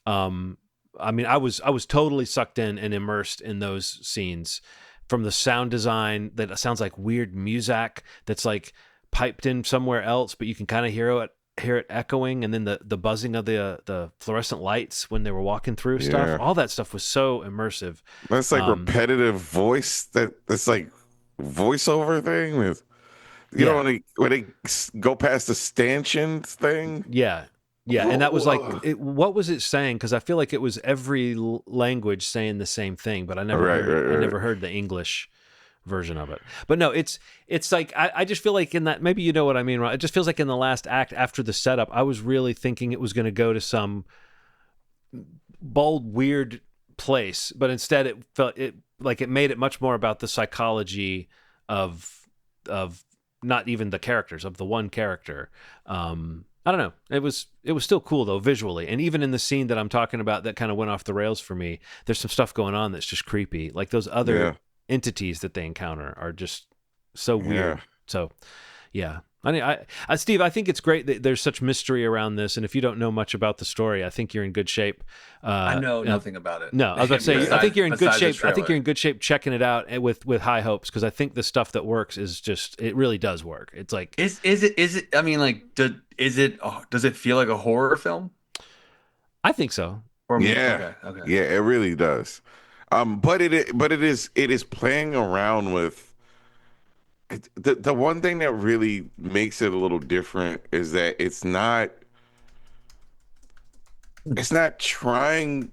I mean, I was totally sucked in and immersed in those scenes, from the sound design that sounds like weird music that's like piped in somewhere else, but you can kind of hear it echoing, and then the buzzing of the fluorescent lights when they were walking through stuff. All that stuff was so immersive. That's like repetitive voice. That's like voiceover thing with, you know, when they go past the stanchion thing. Yeah. Yeah, and that was like, what was it saying? Because I feel like it was every language saying the same thing, but I never heard the English version of it. But no, it's like, I just feel like in that, maybe you know what I mean, right? It just feels like in the last act, after the setup, I was really thinking it was going to go to some bold, weird place, but instead it made it much more about the psychology of not even the characters, of the one character. I don't know. It was still cool though, visually. And even in the scene that I'm talking about that kind of went off the rails for me, there's some stuff going on that's just creepy. Like those other entities that they encounter are just so weird So, yeah. I mean, Steve, I think it's great that there's such mystery around this, and if you don't know much about the story, I think you're in good shape. I know nothing about it. No, I was about to say, Besides- I think you're in good besides the shape. I think trailer. you're in good shape checking it out with high hopes, because I think the stuff that works is just, it really does work. It's like, Is it? I mean, like, does it feel like a horror film? I think so. Or Yeah, okay. yeah, it really does. But it is playing around with the one thing that really makes it a little different is that it's not trying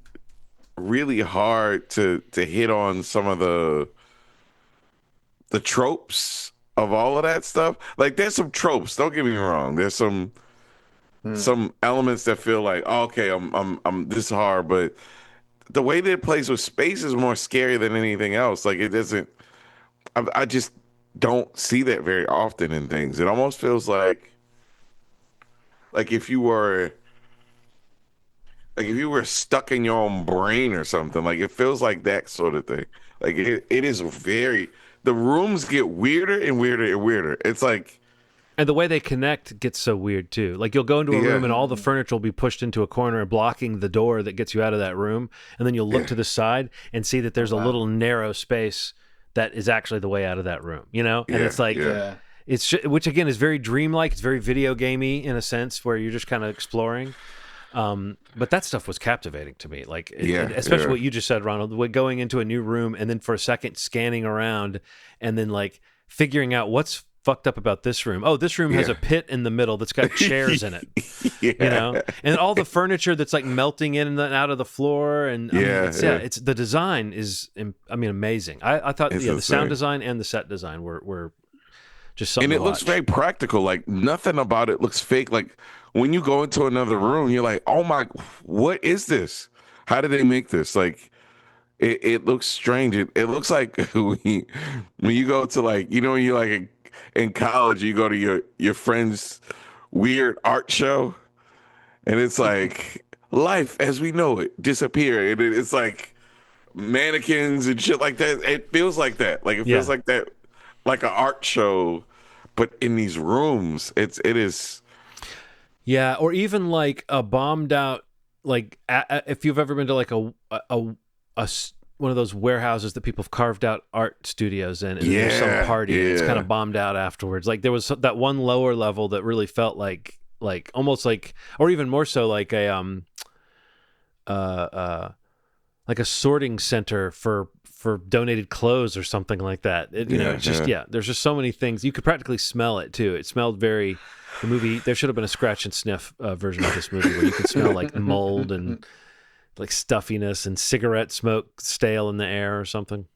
really hard to hit on some of the tropes of all of that stuff. Like there's some tropes, don't get me wrong. There's Hmm. some elements that feel like, oh, okay, I'm this hard, but the way that it plays with space is more scary than anything else. Like it doesn't I just don't see that very often in things. It almost feels like if you were stuck in your own brain or something. Like it feels like that sort of thing. Like it is very the rooms get weirder and weirder and weirder. It's like And the way they connect gets so weird too. Like you'll go into a yeah, room and all the furniture will be pushed into a corner, blocking the door that gets you out of that room. And then you'll look yeah, to the side and see that there's a Wow. little narrow space that is actually the way out of that room, you know? And yeah, it's like, yeah. Yeah. which again is very dreamlike. It's very video gamey in a sense where you're just kind of exploring. But that stuff was captivating to me. Like, Yeah, especially yeah. what you just said, Ronald, going into a new room and then for a second scanning around and then like figuring out what's fucked up about this room. Oh, this room has Yeah. a pit in the middle that's got chairs in it, Yeah. you know, and all the furniture that's like melting in and then out of the floor. And I mean, Yeah, it's, yeah. it's the design is, I mean, amazing. I thought It's the sound insane. design and the set design were just something And to it looks watch. very practical. Like nothing about it looks fake. Like when you go into another room, you're like, oh my, what is this? How did they make this? Like it looks strange. It looks like when you go to like, you know, when you're like in college, you go to your friend's weird art show and it's like life as we know it disappear. And it's like mannequins and shit like that. It feels like that. Like it feels Yeah. like that, like an art show, but in these rooms, it is. Yeah, or even like a bombed out, like if you've ever been to like one of those warehouses that people have carved out art studios in, and then there's some Yeah, party and it's yeah. kind of bombed out afterwards. Like there was that one lower level that really felt like almost like, or even more so like a like a sorting center for donated clothes or something like that. You know, Yeah, it's just there's just so many things. You could practically smell it too. It smelled very. The movie, there should have been a scratch and sniff version of this movie where you could smell like mold and like stuffiness and cigarette smoke stale in the air or something.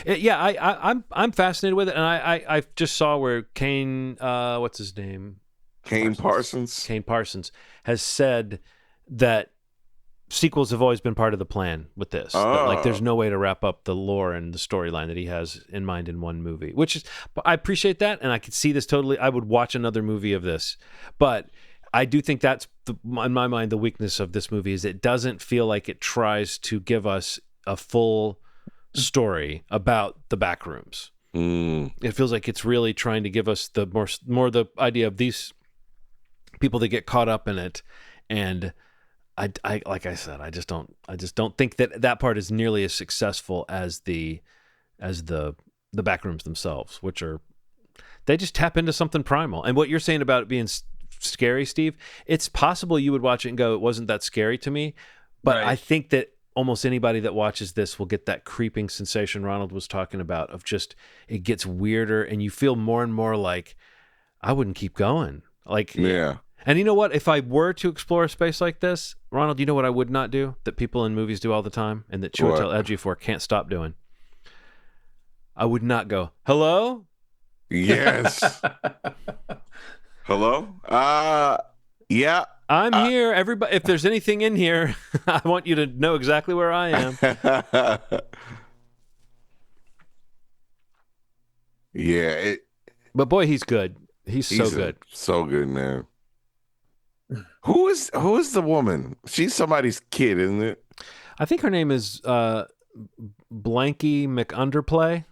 I'm fascinated with it, and I just saw where Kane, what's his name, Kane Parsons. Kane Parsons has said that sequels have always been part of the plan with this. That, like, there's Oh, no way to wrap up the lore and the storyline that he has in mind in one movie, which is, I appreciate that. And I could see this totally. I would watch another movie of this, but I do think that's in my mind, the weakness of this movie is it doesn't feel like it tries to give us a full story about the Backrooms. It feels like it's really trying to give us the more the idea of these people that get caught up in it. And I like I said, I just don't think that part is nearly as successful as the Backrooms themselves, which are, they just tap into something primal. And what you're saying about it being scary, Steve, it's possible you would watch it and go, it wasn't that scary to me, but Right. I think that almost anybody that watches this will get that creeping sensation Ronald was talking about of just, it gets weirder and you feel more and more like, I wouldn't keep going. Like, yeah. and you know what? If I were to explore a space like this, Ronald, you know what I would not do that people in movies do all the time and that Chiwetel What? Ejiofor can't stop doing? I would not go, hello? Yes. Hello. Yeah. I'm here. Everybody, if there's anything in here, I want you to know exactly where I am. Yeah. But boy, he's good. He's so good. So good, man. Who is the woman? She's somebody's kid, isn't it? I think her name is Blanky McUnderplay.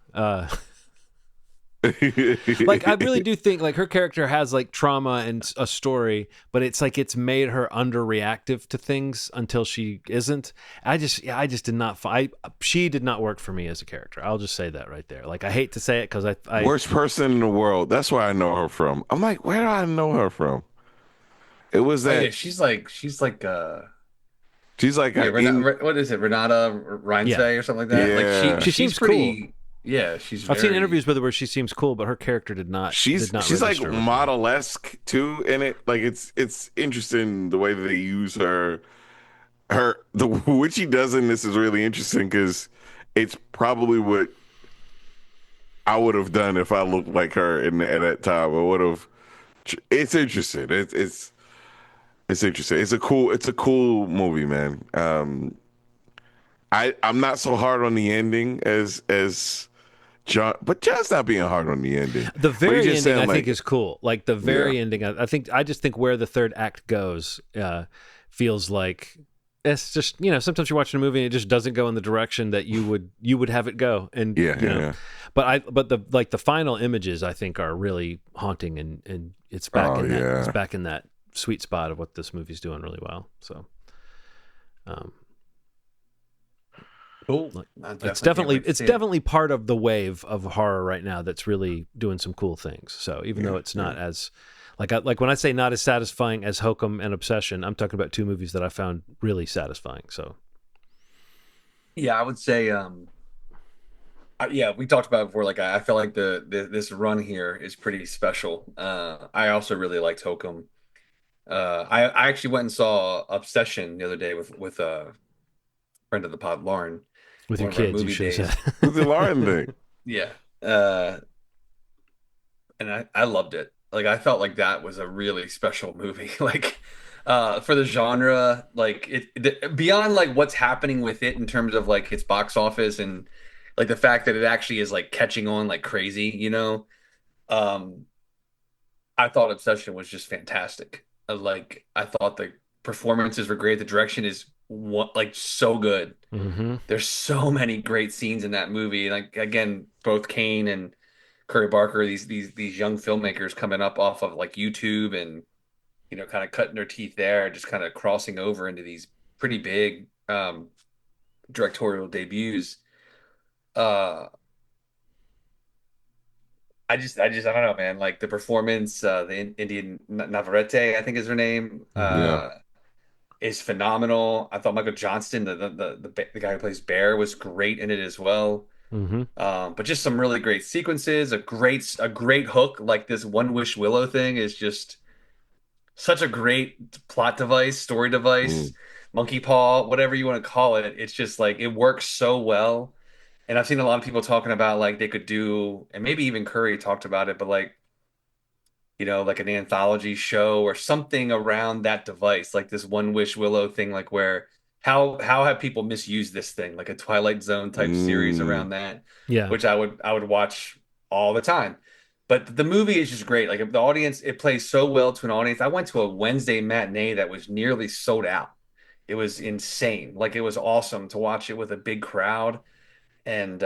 Like I really do think like her character has like trauma and a story, but it's like it's made her underreactive to things until she isn't. I just did not she did not work for me as a character. I'll just say that right there. Like I hate to say it because I Worst person in the world. That's where I know her from. I'm like, where do I know her from? It was Oh yeah, that she's like yeah, a in What is it? Renata yeah. Reinsve or something like that. Like yeah. She she's seems cool. pretty. Yeah, she's I've seen very. interviews with her where she seems cool, but her character did not She's like register with me. model-esque too in it. Like it's interesting the way that they use her. The what she does in this is really interesting because it's probably what I would have done if I looked like her at that time. I would have. It's interesting. It's interesting. It's a cool movie, man. I'm not so hard on the ending as John, but John's not being hard on the ending. The But he's very just ending, I saying think, like, is cool. Like the yeah, very ending, I just think where the third act goes feels like it's just sometimes you're watching a movie and it just doesn't go in the direction that you would have it go, and yeah. but the final images I think are really haunting, and it's back Oh in that yeah. sweet spot of what this movie's doing really well. So. Um, Cool. like, I definitely can't wait to it's see it. definitely part of the wave of horror right now that's really doing some cool things. So even though Yeah, it's yeah. not as like when I say not as satisfying as Hokum and Obsession, I'm talking about two movies that I found really satisfying. So Yeah, I would say. Yeah, we talked about it before. Like, I feel like this run here is pretty special. I also really liked Hokum. I actually went and saw Obsession the other day with a friend of the pod, Lauren, with your one of our kids, you movie should have days. said. Who's the Lauren thing? Yeah. Uh, and I loved it. Like I felt like that was a really special movie. Like for the genre, like beyond like what's happening with it in terms of like its box office and like the fact that it actually is like catching on like crazy, you know. Um I thought Obsession was just fantastic. Like I thought the performances were great. The direction is like so good. Mm-hmm. There's so many great scenes in that movie. Like again, both Kane and Curry Barker, these young filmmakers coming up off of like YouTube and kind of cutting their teeth there, just kind of crossing over into these pretty big directorial debuts. Uh, I don't know, man. Like the performance, the Indian Navarrete, I think is her name, Mm-hmm. Yeah. is phenomenal. I thought Michael Johnston, the guy who plays Bear, was great in it as well. Mm-hmm. But just some really great sequences, a great hook. Like this One Wish Willow thing is just such a great plot device, story device, Mm. monkey paw, whatever you want to call it. It's just like it works so well. And I've seen a lot of people talking about like they could do, and maybe even Curry talked about it, but like like an anthology show or something around that device, like this One Wish Willow thing, like where how have people misused this thing, like a Twilight Zone type series Mm. around that, Yeah. which I would watch all the time. But the movie is just great. Like if the audience, it plays so well to an audience. I went to a Wednesday matinee that was nearly sold out. It was insane. Like it was awesome to watch it with a big crowd and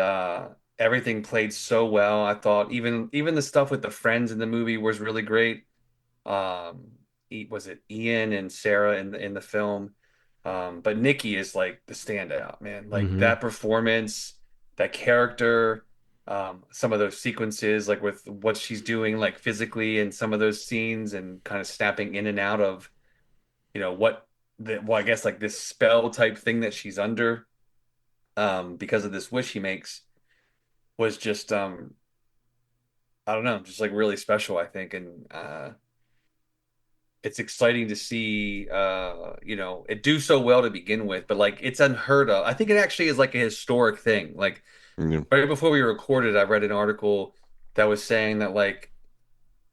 everything played so well. I thought even the stuff with the friends in the movie was really great. Was it Ian and Sarah in the film? But Nikki is like the standout, man. Like Mm-hmm. that performance, that character, some of those sequences, like with what she's doing, like physically in some of those scenes, and kind of snapping in and out of, what well, I guess like this spell type thing that she's under, because of this wish he makes was just I don't know, just like really special, I think. And it's exciting to see it do so well to begin with, but like it's unheard of. I think it actually is like a historic thing. Like Yeah. right before we recorded, I read an article that was saying that like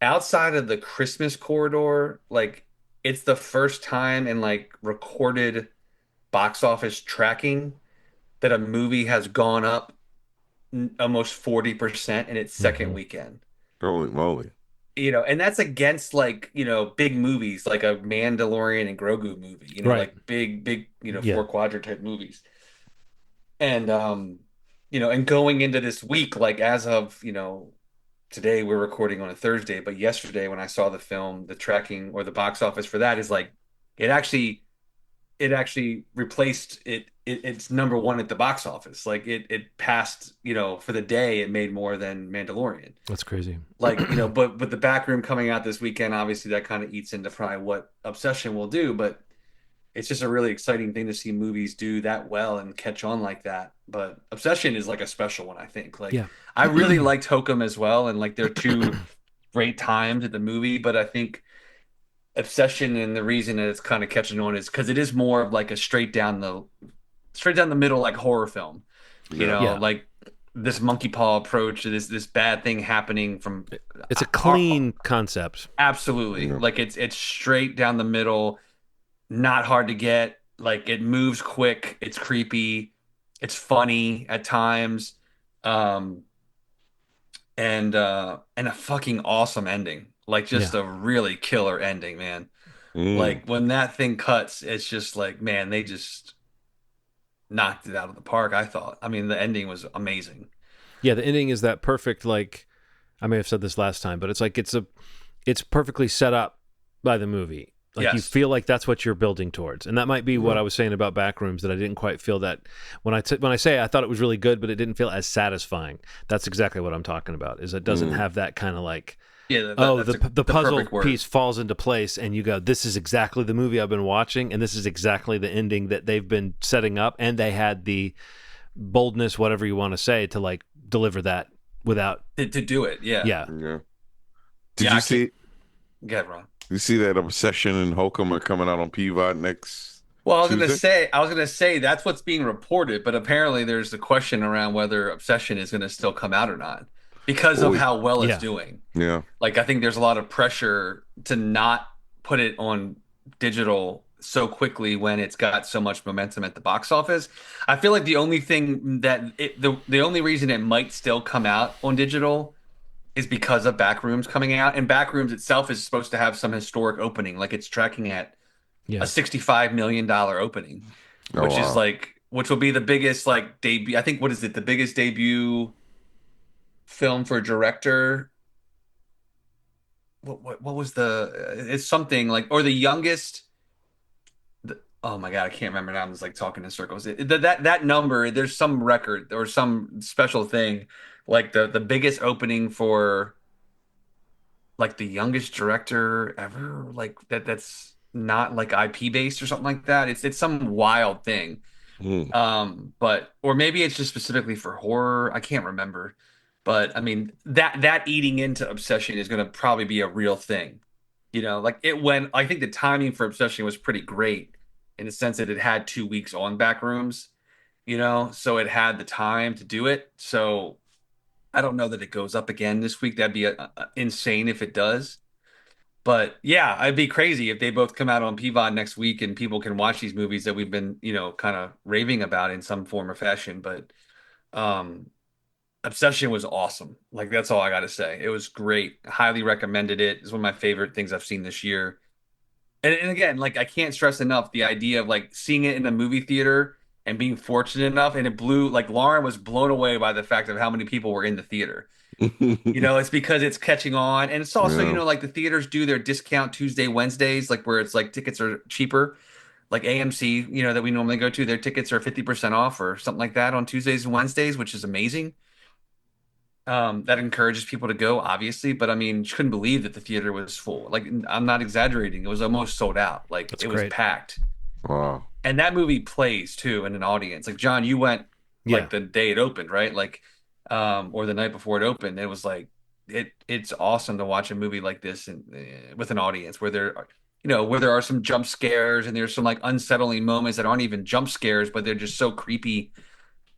outside of the Christmas corridor, like it's the first time in like recorded box office tracking that a movie has gone up almost 40% in its second Mm-hmm. weekend. Holy moly. And that's against like, big movies like a Mandalorian and Grogu movie, Right. like big, Yeah. four quadrant type movies. And and going into this week, like as of, today we're recording on a Thursday, but yesterday when I saw the film, the tracking or the box office for that is like it actually it actually replaced it's number one at the box office. Like it passed, for the day it made more than Mandalorian. That's crazy. Like, but the back room coming out this weekend, obviously that kind of eats into probably what Obsession will do, but it's just a really exciting thing to see movies do that well and catch on like that. But Obsession is like a special one, I think. Like Yeah. I really liked Hokum as well, and like they're two great times at the movie, but I think Obsession and the reason that it's kind of catching on is because it is more of like a straight down the middle like horror film. Yeah. Yeah. Like this monkey paw approach to this bad thing happening from It's a clean concept. absolutely Yeah. like it's straight down the middle, not hard to get. Like it moves quick, it's creepy, it's funny at times, um, and a fucking awesome ending. Like just Yeah. a really killer ending, man. Mm. Like when that thing cuts, it's just like, man, they just knocked it out of the park, I thought. I mean, the ending was amazing. Yeah, the ending is that perfect, like I may have said this last time, but it's like it's perfectly set up by the movie. Like you Yes. feel like that's what you're building towards. And that might be what I was saying about Backrooms, that I didn't quite feel that when I say I thought it was really good, but it didn't feel as satisfying. That's exactly what I'm talking about. Is it doesn't have that kind of like, Yeah, the puzzle perfect word. piece falls into place and you go, this is exactly the movie I've been watching, and this is exactly the ending that they've been setting up, and they had the boldness, whatever you want to say, to like deliver that without To do it. Yeah. yeah. Yeah. Did Yeah, you see? Go ahead, Ron. You see that Obsession and Hokum are coming out on PVOD next Well, Tuesday? I was gonna say that's what's being reported, but apparently there's a question around whether Obsession is gonna still come out or not because Oh, of how well it's yeah. doing. yeah. Like I think there's a lot of pressure to not put it on digital so quickly when it's got so much momentum at the box office. I feel like the only thing the only reason it might still come out on digital is because of Backrooms coming out, and Backrooms itself is supposed to have some historic opening. Like it's tracking at Yeah. a $65 million opening, Oh wow. which will be the biggest like debut. I think what is it? The biggest debut film for a director. What was it's something like, or the youngest. Oh my God, I can't remember now. I'm just like talking in circles. That number, there's some record or some special thing, like the biggest opening for like the youngest director ever, like that's not like IP based or something like that. It's some wild thing. Mm. But or maybe it's just specifically for horror. I can't remember. But I mean that eating into Obsession is going to probably be a real thing. Like I think the timing for Obsession was pretty great in the sense that it had 2 weeks on Backrooms, so it had the time to do it. So I don't know that it goes up again this week. That'd be insane if it does. But yeah, I'd be crazy if they both come out on PVOD next week and people can watch these movies that we've been, kind of raving about in some form or fashion. But um, Obsession was awesome. Like that's all I got to say. It was great. Highly recommended it. It's one of my favorite things I've seen this year. And again, like I can't stress enough the idea of like seeing it in the movie theater and being fortunate enough, and it blew like Lauren was blown away by the fact of how many people were in the theater. It's because it's catching on, and it's also, Yeah. like the theaters do their discount Tuesday, Wednesdays, like where it's like tickets are cheaper. Like AMC, that we normally go to, their tickets are 50% off or something like that on Tuesdays and Wednesdays, which is amazing. That encourages people to go, obviously, but I mean, you couldn't believe that the theater was full. Like, I'm not exaggerating. It was almost sold out. Like, That's it was great. packed. Wow. And that movie plays too in an audience. Like, John, you went Yeah. like the day it opened, right? Like, or the night before it opened. It was like, it's awesome to watch a movie like this and with an audience where where there are some jump scares and there's some like unsettling moments that aren't even jump scares, but they're just so creepy.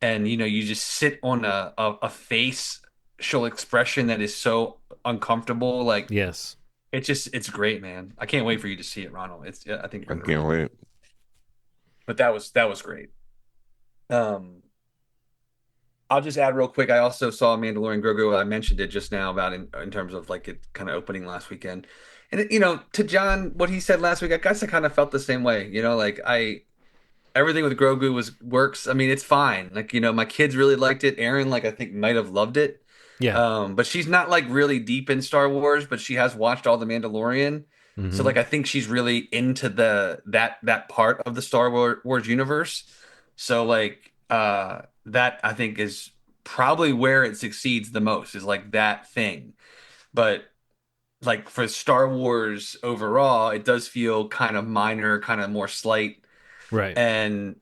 And, you just sit on a facial expression that is so uncomfortable. Like, Yes. it's great, man. I can't wait for you to see it, Ronald. I think I you're gonna can't wait. but that was great. Um, I'll just add real quick. I also saw Mandalorian Grogu. I mentioned it just now about in terms of like it kind of opening last weekend, and to John, what he said last week, I guess I kind of felt the same way. Like everything with Grogu works. I mean, it's fine. Like my kids really liked it. Aaron, like I think, might have loved it. Yeah. But she's not like really deep in Star Wars, but she has watched all the Mandalorian. So Hmm. like I think she's really into that part of the Wars universe. So like that I think is probably where it succeeds the most is like that thing. But like for Star Wars overall, it does feel kind of minor, kind of more slight. Right. And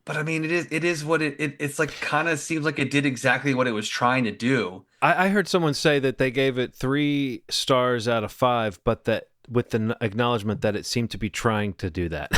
but I mean it is what it's like kind of seems like it did exactly what it was trying to do. I heard someone say that they gave it 3 stars out of 5, but that with the acknowledgement that it seemed to be trying to do that.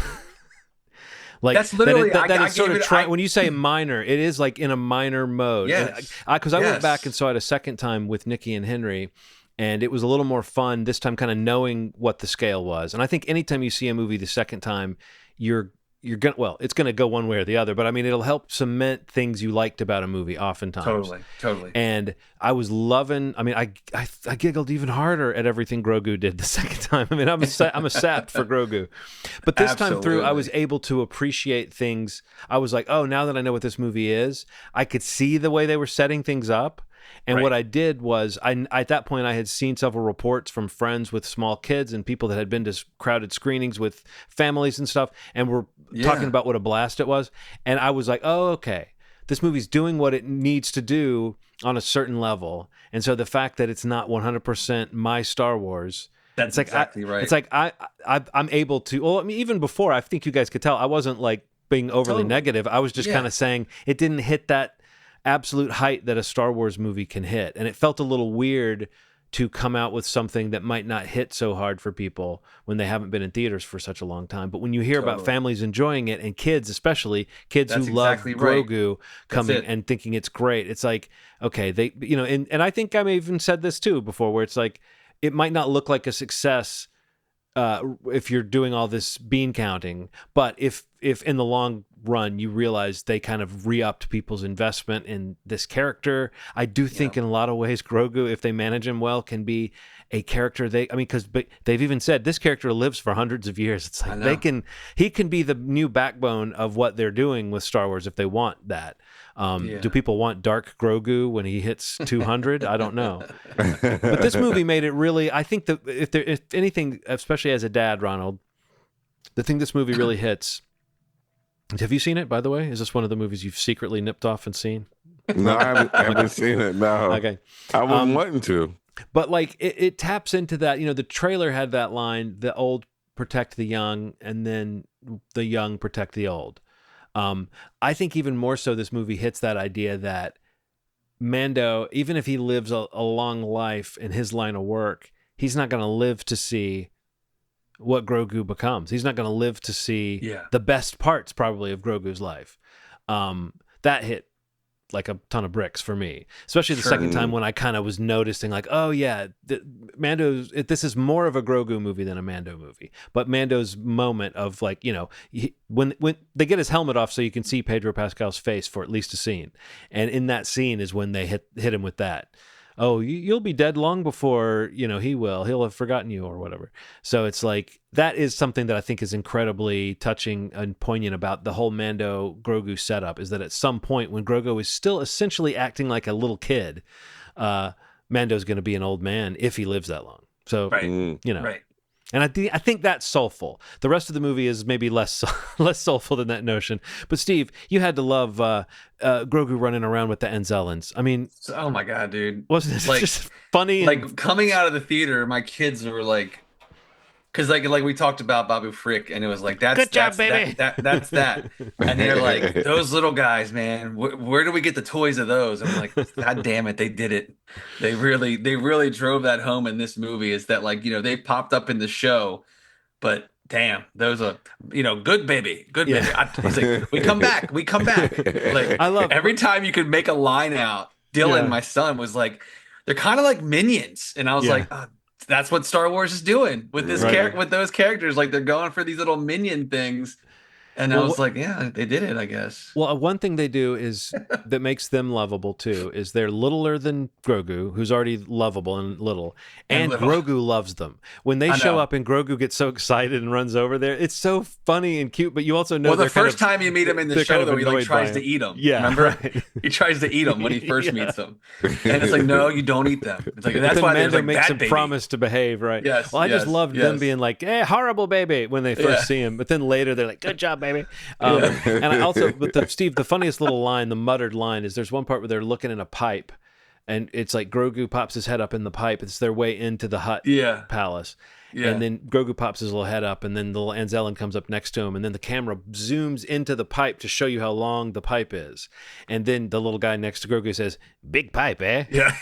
Like That's literally that I it's sort gave of it trying. When you say minor, it is like in a minor mode. And yes. because I went back and Yes. saw it a second time with Nikki and Henry, and it was a little more fun this time, kind of knowing what the scale was. And I think anytime you see a movie the second time, you're gonna, well, it's gonna go one way or the other. But I mean, it'll help cement things you liked about a movie, oftentimes. Totally. Totally. And I was loving. I mean, I giggled even harder at everything Grogu did the second time. I mean, I'm a sap for Grogu, but this time through, I was Absolutely. able to appreciate things. I was like, oh, now that I know what this movie is, I could see the way they were setting things up. And what Right. I did was, at that point, I had seen several reports from friends with small kids and people that had been to crowded screenings with families and stuff, and were talking Yeah. about what a blast it was. And I was like, oh, okay, this movie's doing what it needs to do on a certain level. And so the fact that it's not 100% my Star Wars, That's it's like I, exactly right. it's like I'm able to. Well, I mean, even before, I think you guys could tell I wasn't like being overly Totally. negative. I was just kind Yeah. of saying it didn't hit that absolute height that a Star Wars movie can hit, and it felt a little weird to come out with something that might not hit so hard for people when they haven't been in theaters for such a long time. But when you hear about Totally. families enjoying it, and kids, especially kids who That's love exactly right. Grogu That's coming it. and thinking it's great, it's like, okay, they, and I think I may even said this too before, where it's like it might not look like a success if you're doing all this bean counting, but if in the long run you realize they kind of re-upped people's investment in this character, I do Yeah. think in a lot of ways Grogu, if they manage him well, can be a character because they've even said this character lives for hundreds of years. It's I like know. he can be the new backbone of what they're doing with Star Wars if they want that. Do Yeah. people want dark Grogu when he hits 200? I don't know. But this movie made it really. I think that if anything, especially as a dad, Ronald, the thing this movie really hits. Have you seen it, by the way? Is this one of the movies you've secretly nipped off and seen? No, I haven't seen it. No, Okay. I was wanting to. But like it taps into that. The trailer had that line: "The old protect the young, and then the young protect the old." I think even more so, this movie hits that idea that Mando, even if he lives a long life in his line of work, he's not going to live to see what Grogu becomes. He's not going to live to see Yeah. the best parts, probably, of Grogu's life. That hit like a ton of bricks for me, especially the Sure. second time when I kind of was noticing, like, oh yeah, this is more of a Grogu movie than a Mando movie. But Mando's moment of like, when they get his helmet off so you can see Pedro Pascal's face for at least a scene, and in that scene is when they hit him with that. Oh, you'll be dead long before he'll have forgotten you or whatever. So it's like that is something that I think is incredibly touching and poignant about the whole Mando Grogu setup, is that at some point when Grogu is still essentially acting like a little kid, Mando's going to be an old man if he lives that long. So Right. Right. and I think that's soulful. The rest of the movie is maybe less less soulful than that notion. But Steve, you had to love Grogu running around with the Enzellans. I mean, So, oh my God, dude. wasn't it Like just funny? like coming out of the theater, my kids were like, because like we talked about Babu Frick, and it was like Good job, baby. that's that, and they're like those little guys, man. Where do we get the toys of those? I'm like, God damn it, they did it. They really drove that home in this movie. Is that like they popped up in the show, but damn, those are good baby, good baby. Yeah. I was like, we come back, we come back. Like I love every time you could make a line out. Dylan, Yeah. my son, was like, they're kind of like minions, and I was Yeah. like, that's what Star Wars is doing with this Right. with those characters. Like they're going for these little minion things, And I Well, was like, yeah, they did it, I guess. well, one thing they do is that makes them lovable too is they're littler than Grogu, who's already lovable and little, And and little. Grogu loves them. When they I show know. up and Grogu gets so excited and runs over there, it's so funny and cute. But you also know Well, the they're kind first of, time you meet him in the they're show, kind of though, he like annoyed by tries to him. eat him. Yeah, Remember? right. He tries to eat him when he first Yeah. meets him, and it's like, no, you don't eat them. It's like But that's then why there's Mando like makes Bat him Baby. promise to behave, right? Yes, Well, I just yes, loved them yes. being like, "Hey, horrible baby," when they first Yeah. see him, but then later they're like, "Good job, baby." Yeah. And I also, but Steve, the funniest little line, the muttered line, is there's one part where they're looking in a pipe, and it's like Grogu pops his head up in the pipe. It's their way into the hut Yeah. palace. Yeah. And then Grogu pops his little head up, and then the little Anzellan comes up next to him, and then the camera zooms into the pipe to show you how long the pipe is. And then the little guy next to Grogu says, "Big pipe, eh?" Yeah.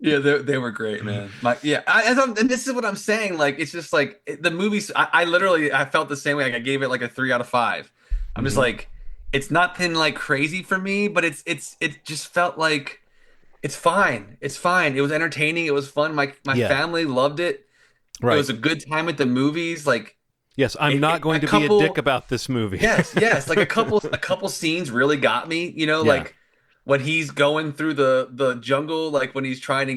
Yeah, they were great, man. And this is what I'm saying. Like, it's just like the movies. I literally I felt the same way. Like, I gave it like a 3 out of 5. I'm just Mhm. like, it's nothing like crazy for me, but it just felt like it's fine. It's fine. It was entertaining. It was fun. My Yeah. family loved it. Right. It was a good time at the movies. Like, Yes, I'm not going a to be a couple. dick about this movie. Yes. Like a couple scenes really got me. Yeah. Like when he's going through the jungle, like when he's trying to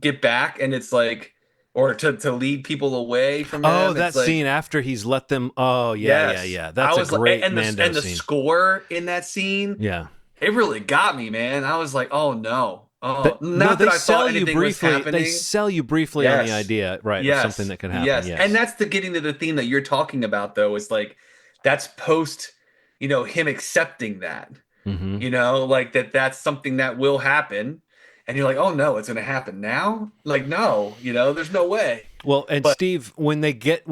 get back, and it's like, or to lead people away from Oh, him. that It's like, scene after he's let them. Oh, yeah, yes, yeah. That's I a was great and Mando the scene. score in that scene, Yeah. it really got me, man. I was like, oh no, But, not they that I sell thought you anything was briefly. happening. They sell you briefly on the Yes. idea, right, of Yes. something that can happen. Yes. Yes. And that's the getting to the theme that you're talking about, though, is like that's post, him accepting that, hmm like that's something that will happen. And you're like, oh no, it's gonna happen now? Like, no, there's no way. Well, and But Steve, when they get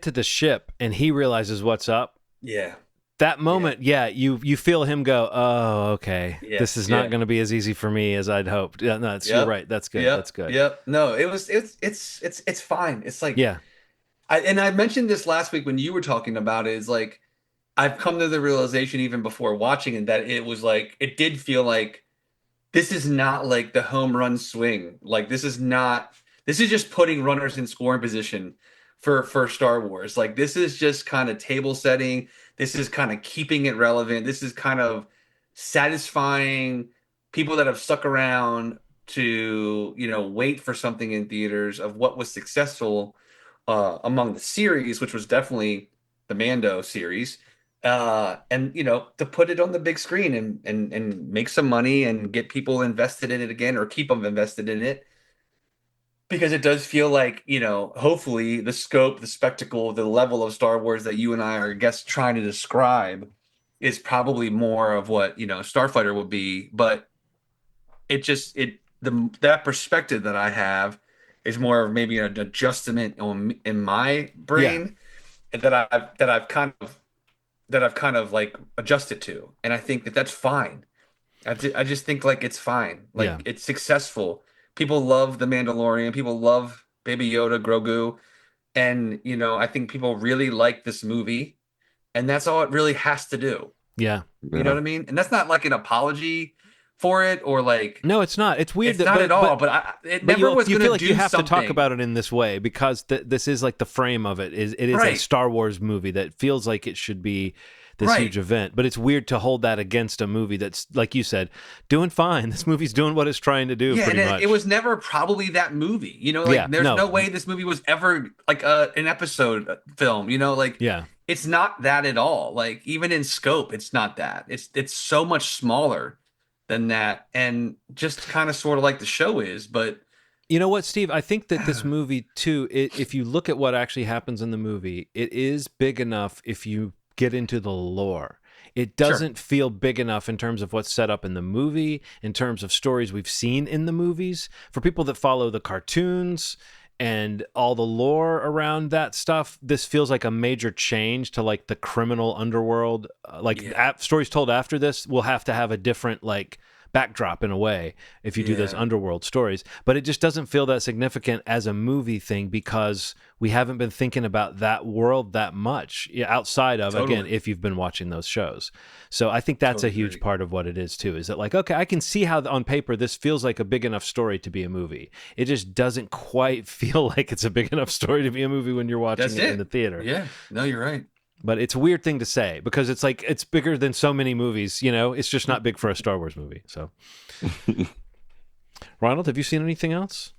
to the ship and he realizes what's up, yeah. that moment, you feel him go, "Oh, okay, Yeah, this is yeah. not going to be as easy for me as I'd hoped." Yeah, no, you're Yep. right. That's good. Yep. That's good. Yep. No, it's fine. It's like, Yeah. I mentioned this last week when you were talking about it, is like I've come to the realization even before watching it that it was like it did feel like this is not like the home run swing. Like this is just putting runners in scoring position for Star Wars. Like this is just kind of table setting. This is kind of keeping it relevant. This is kind of satisfying people that have stuck around to, wait for something in theaters of what was successful among the series, which was definitely the Mando series, and to put it on the big screen and make some money and get people invested in it again, or keep them invested in it, because it does feel like, hopefully the scope, the spectacle, the level of Star Wars that you and I are, I guess, trying to describe is probably more of what, Starfighter would be, but that perspective that I have is more of maybe an adjustment in my brain that I've kind of like adjusted to, and I think that that's fine. I just think like it's fine, like Yeah. it's successful. People love the Mandalorian. People love Baby Yoda, Grogu, and I think people really like this movie, and that's all it really has to do. Yeah. You know what I mean? And that's not like an apology for it, or like No, it's not. It's weird. it's not at all. But it but never was you going feel to like do you have something. to talk about it in this way because this is like the frame of it. It is a Right. Star Wars movie that feels like it should be this Right. huge event, but it's weird to hold that against a movie that's, like you said, doing fine. This movie's doing what it's trying to do. Yeah, pretty and much. it was never probably that movie. Yeah, There's no. no way this movie was ever like an episode film. Like Yeah. it's not that at all. Like even in scope, it's not that. It's so much smaller than that, and just kind of sort of like the show is. But You know what, Steve? I think that this movie too, if you look at what actually happens in the movie, it is big enough if you get into the lore. It doesn't feel big enough in terms of what's set up in the movie, in terms of stories we've seen in the movies. For people that follow the cartoons and all the lore around that stuff, this feels like a major change to like the criminal underworld. Stories told after this will have to have a different like backdrop in a way if you do those underworld stories, but it just doesn't feel that significant as a movie thing because we haven't been thinking about that world that much outside of, again, if you've been watching those shows. So I think that's a huge part of what it is too, is that like, okay, I can see how on paper this feels like a big enough story to be a movie. It just doesn't quite feel like it's a big enough story to be a movie when you're watching it in the theater. Yeah, no, you're right. But it's a weird thing to say because it's like it's bigger than so many movies, you know. It's just not big for a Star Wars movie. So, Ronald, have you seen anything else?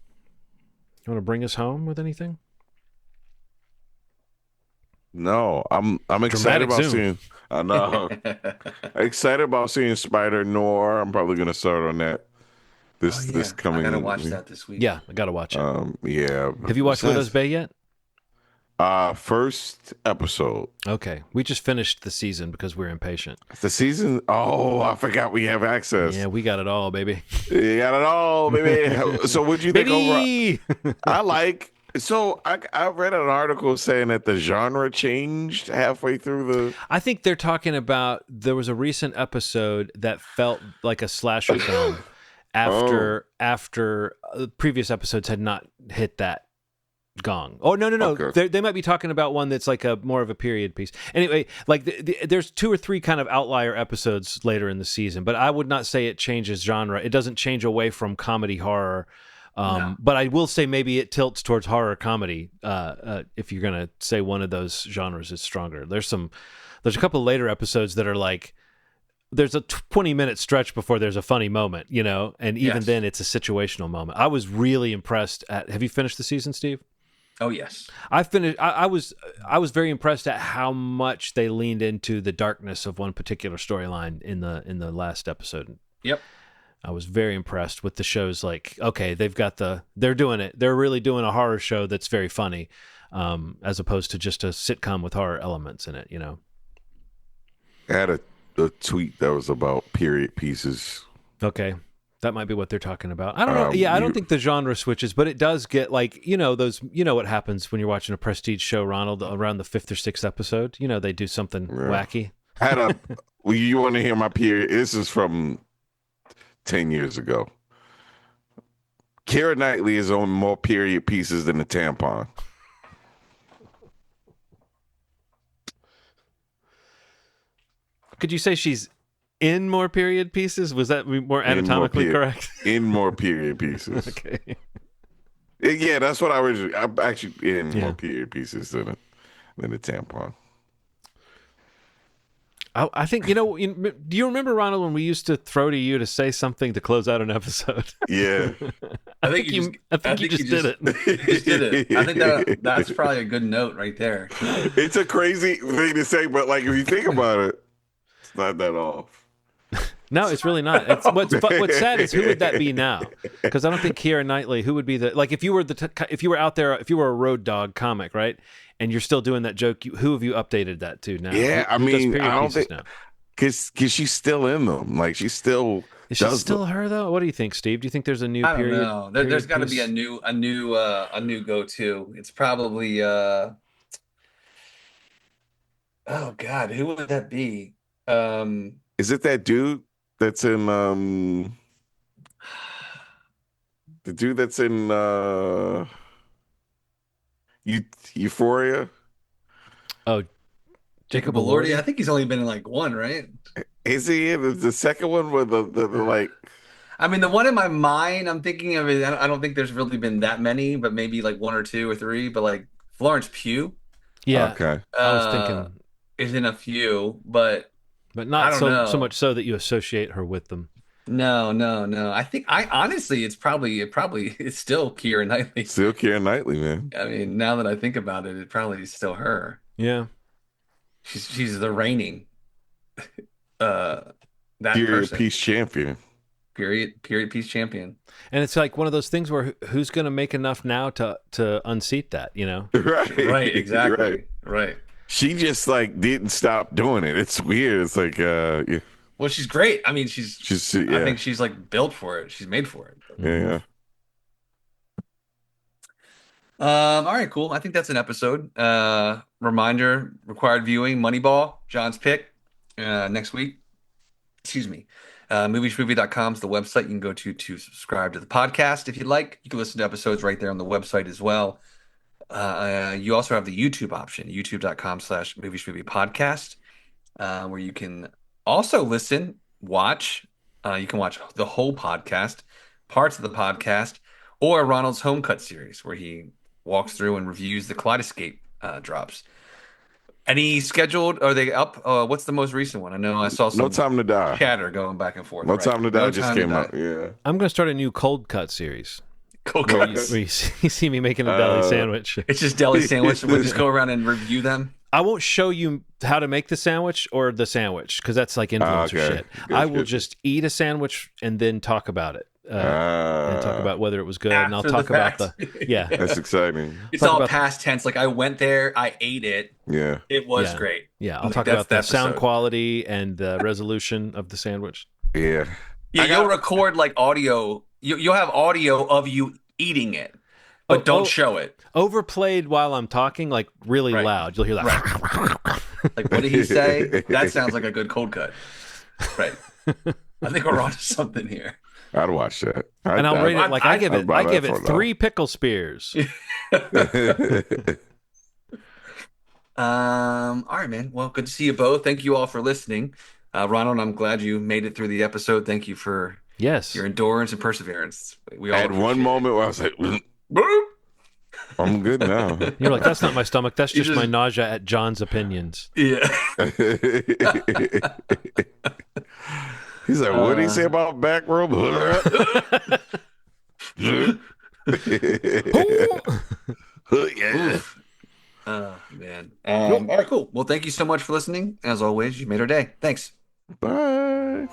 You want to bring us home with anything? No, I'm excited about seeing. I know. Excited about seeing Spider Noir. I'm probably gonna start on that this coming. I gotta watch that this week. Yeah, I gotta watch it. Yeah. Have you watched Widow's Bay yet? First episode. Okay, we just finished the season because we're impatient. The season? Oh, I forgot we have access. Yeah, we got it all, baby. You got it all, baby. So what'd you think overall? I read an article saying that the genre changed halfway through the. I think they're talking about there was a recent episode that felt like a slasher film after previous episodes had not hit that gong. Oh no. Okay. They might be talking about one that's like a more of a period piece. Anyway, like there's 2 or 3 kind of outlier episodes later in the season, but I would not say it changes genre. It doesn't change away from comedy horror. No. But I will say maybe it tilts towards horror comedy. If you're gonna say one of those genres is stronger, there's a couple of later episodes that are like there's a 20-minute stretch before there's a funny moment, you know, and even then it's a situational moment. I was really impressed at. Have you finished the season, Steve? Oh yes, I finished. I was very impressed at how much they leaned into the darkness of one particular storyline in the last episode. Yep. I was very impressed with the show's like, okay, they're doing it. They're really doing a horror show that's very funny, as opposed to just a sitcom with horror elements in it, you know. I had a tweet that was about period pieces. Okay. That might be what they're talking about. I don't know. Yeah, I don't think the genre switches, but it does get like, you know, what happens when you're watching a prestige show, Ronald, around the 5th or 6th episode. You know, they do something wacky. You want to hear my period? This is from 10 years ago. Keira Knightley is on more period pieces than a tampon. Could you say she's in more period pieces? Was that more anatomically correct? In more period pieces. Okay. Yeah, that's what I'm actually in more period pieces than a tampon. I think, you know, do you remember, Ronald, when we used to throw to you to say something to close out an episode? Yeah. I think you just did it. You just did it. I think that's probably a good note right there. It's a crazy thing to say, but like if you think about it, it's not that off. No, it's really not. What's sad is who would that be now? Because I don't think Keira Knightley. Who would be if you were out there, if you were a Road Dogg comic, right? And you're still doing that joke. Who have you updated that to now? Yeah, I mean, I don't think because she's still in them. Like she's still. Is she still her though? What do you think, Steve? Do you think there's a new period? I don't know. There's got to be a new go-to. It's probably. Oh God, who would that be? Is it that dude that's in the dude that's in Euphoria? Oh, Jacob Elordi. I think he's only been in like one, right? Is he in the second one with the like? I mean, the one in my mind, I'm thinking of it. I don't think there's really been that many, but maybe like 1 or 2 or 3. But like Florence Pugh. Yeah. Okay. I was thinking is in a few, but not so much so that you associate her with them. No. I think honestly, it's still Keira Knightley. Still Keira Knightley, man. I mean, now that I think about it, it probably is still her. Yeah. She's the reigning that period person. Peace champion. Period peace champion. And it's like one of those things where who's going to make enough now to unseat that, you know? Right, exactly. Right. She just like didn't stop doing it. It's weird. It's like yeah. Well, she's great. I mean, she's yeah. I think she's like built for it. She's made for it. Yeah. All right, cool. I think that's an episode. Reminder, required viewing, Moneyball, John's pick, next week. Excuse me. Movieshmovie.com is the website you can go to subscribe to the podcast if you'd like. You can listen to episodes right there on the website as well. You also have the YouTube option, youtube.com/movieshmovie podcast, where you can also watch. You can watch the whole podcast, parts of the podcast, or Ronald's Home Cut series, where he walks through and reviews the Kaleidoscape drops. Any scheduled? Are they up? What's the most recent one? I know I saw No some Time to Die. chatter going back and forth. No right? Time to Die No just Time to came Die. out. Yeah. I'm going to start a new cold cut series. Cold Where cuts. you see me making a deli sandwich. It's just deli sandwich. We'll just go around and review them. I won't show you how to make the sandwich or the sandwich because that's like influencer okay. shit. Good, I will good. just eat a sandwich and then talk about it. And talk about whether it was good. And I'll After the talk about fact. the. Yeah. That's exciting. It's Talk all about- past tense. Like I went there, I ate it. Yeah. It was Yeah. great. Yeah. I'll Like, talk that's about the the sound episode. quality and the resolution of the sandwich. Yeah. Yeah, I got- you'll record like audio. You'll have audio of you eating it, but don't show it. Overplayed while I'm talking, like really Right. loud. You'll hear that. Like, what did he say? That sounds like a good cold cut. Right. I think we're onto something here. I'd watch that. And I'll rate it like I give I'd it. buy I that give for it a 3 pickle spears. All right, man. Well, good to see you both. Thank you all for listening. Ronald, I'm glad you made it through the episode. Thank you for Yes. your endurance and perseverance. We all I had one appreciate it. moment where I was like, Boop. I'm good now. You're like, that's not my stomach. That's You just my just- nausea at John's opinions. Yeah. He's like, what did he say about Backrooms? Yeah. Oh, man. All right, cool. Well, thank you so much for listening. As always, you made our day. Thanks. Bye.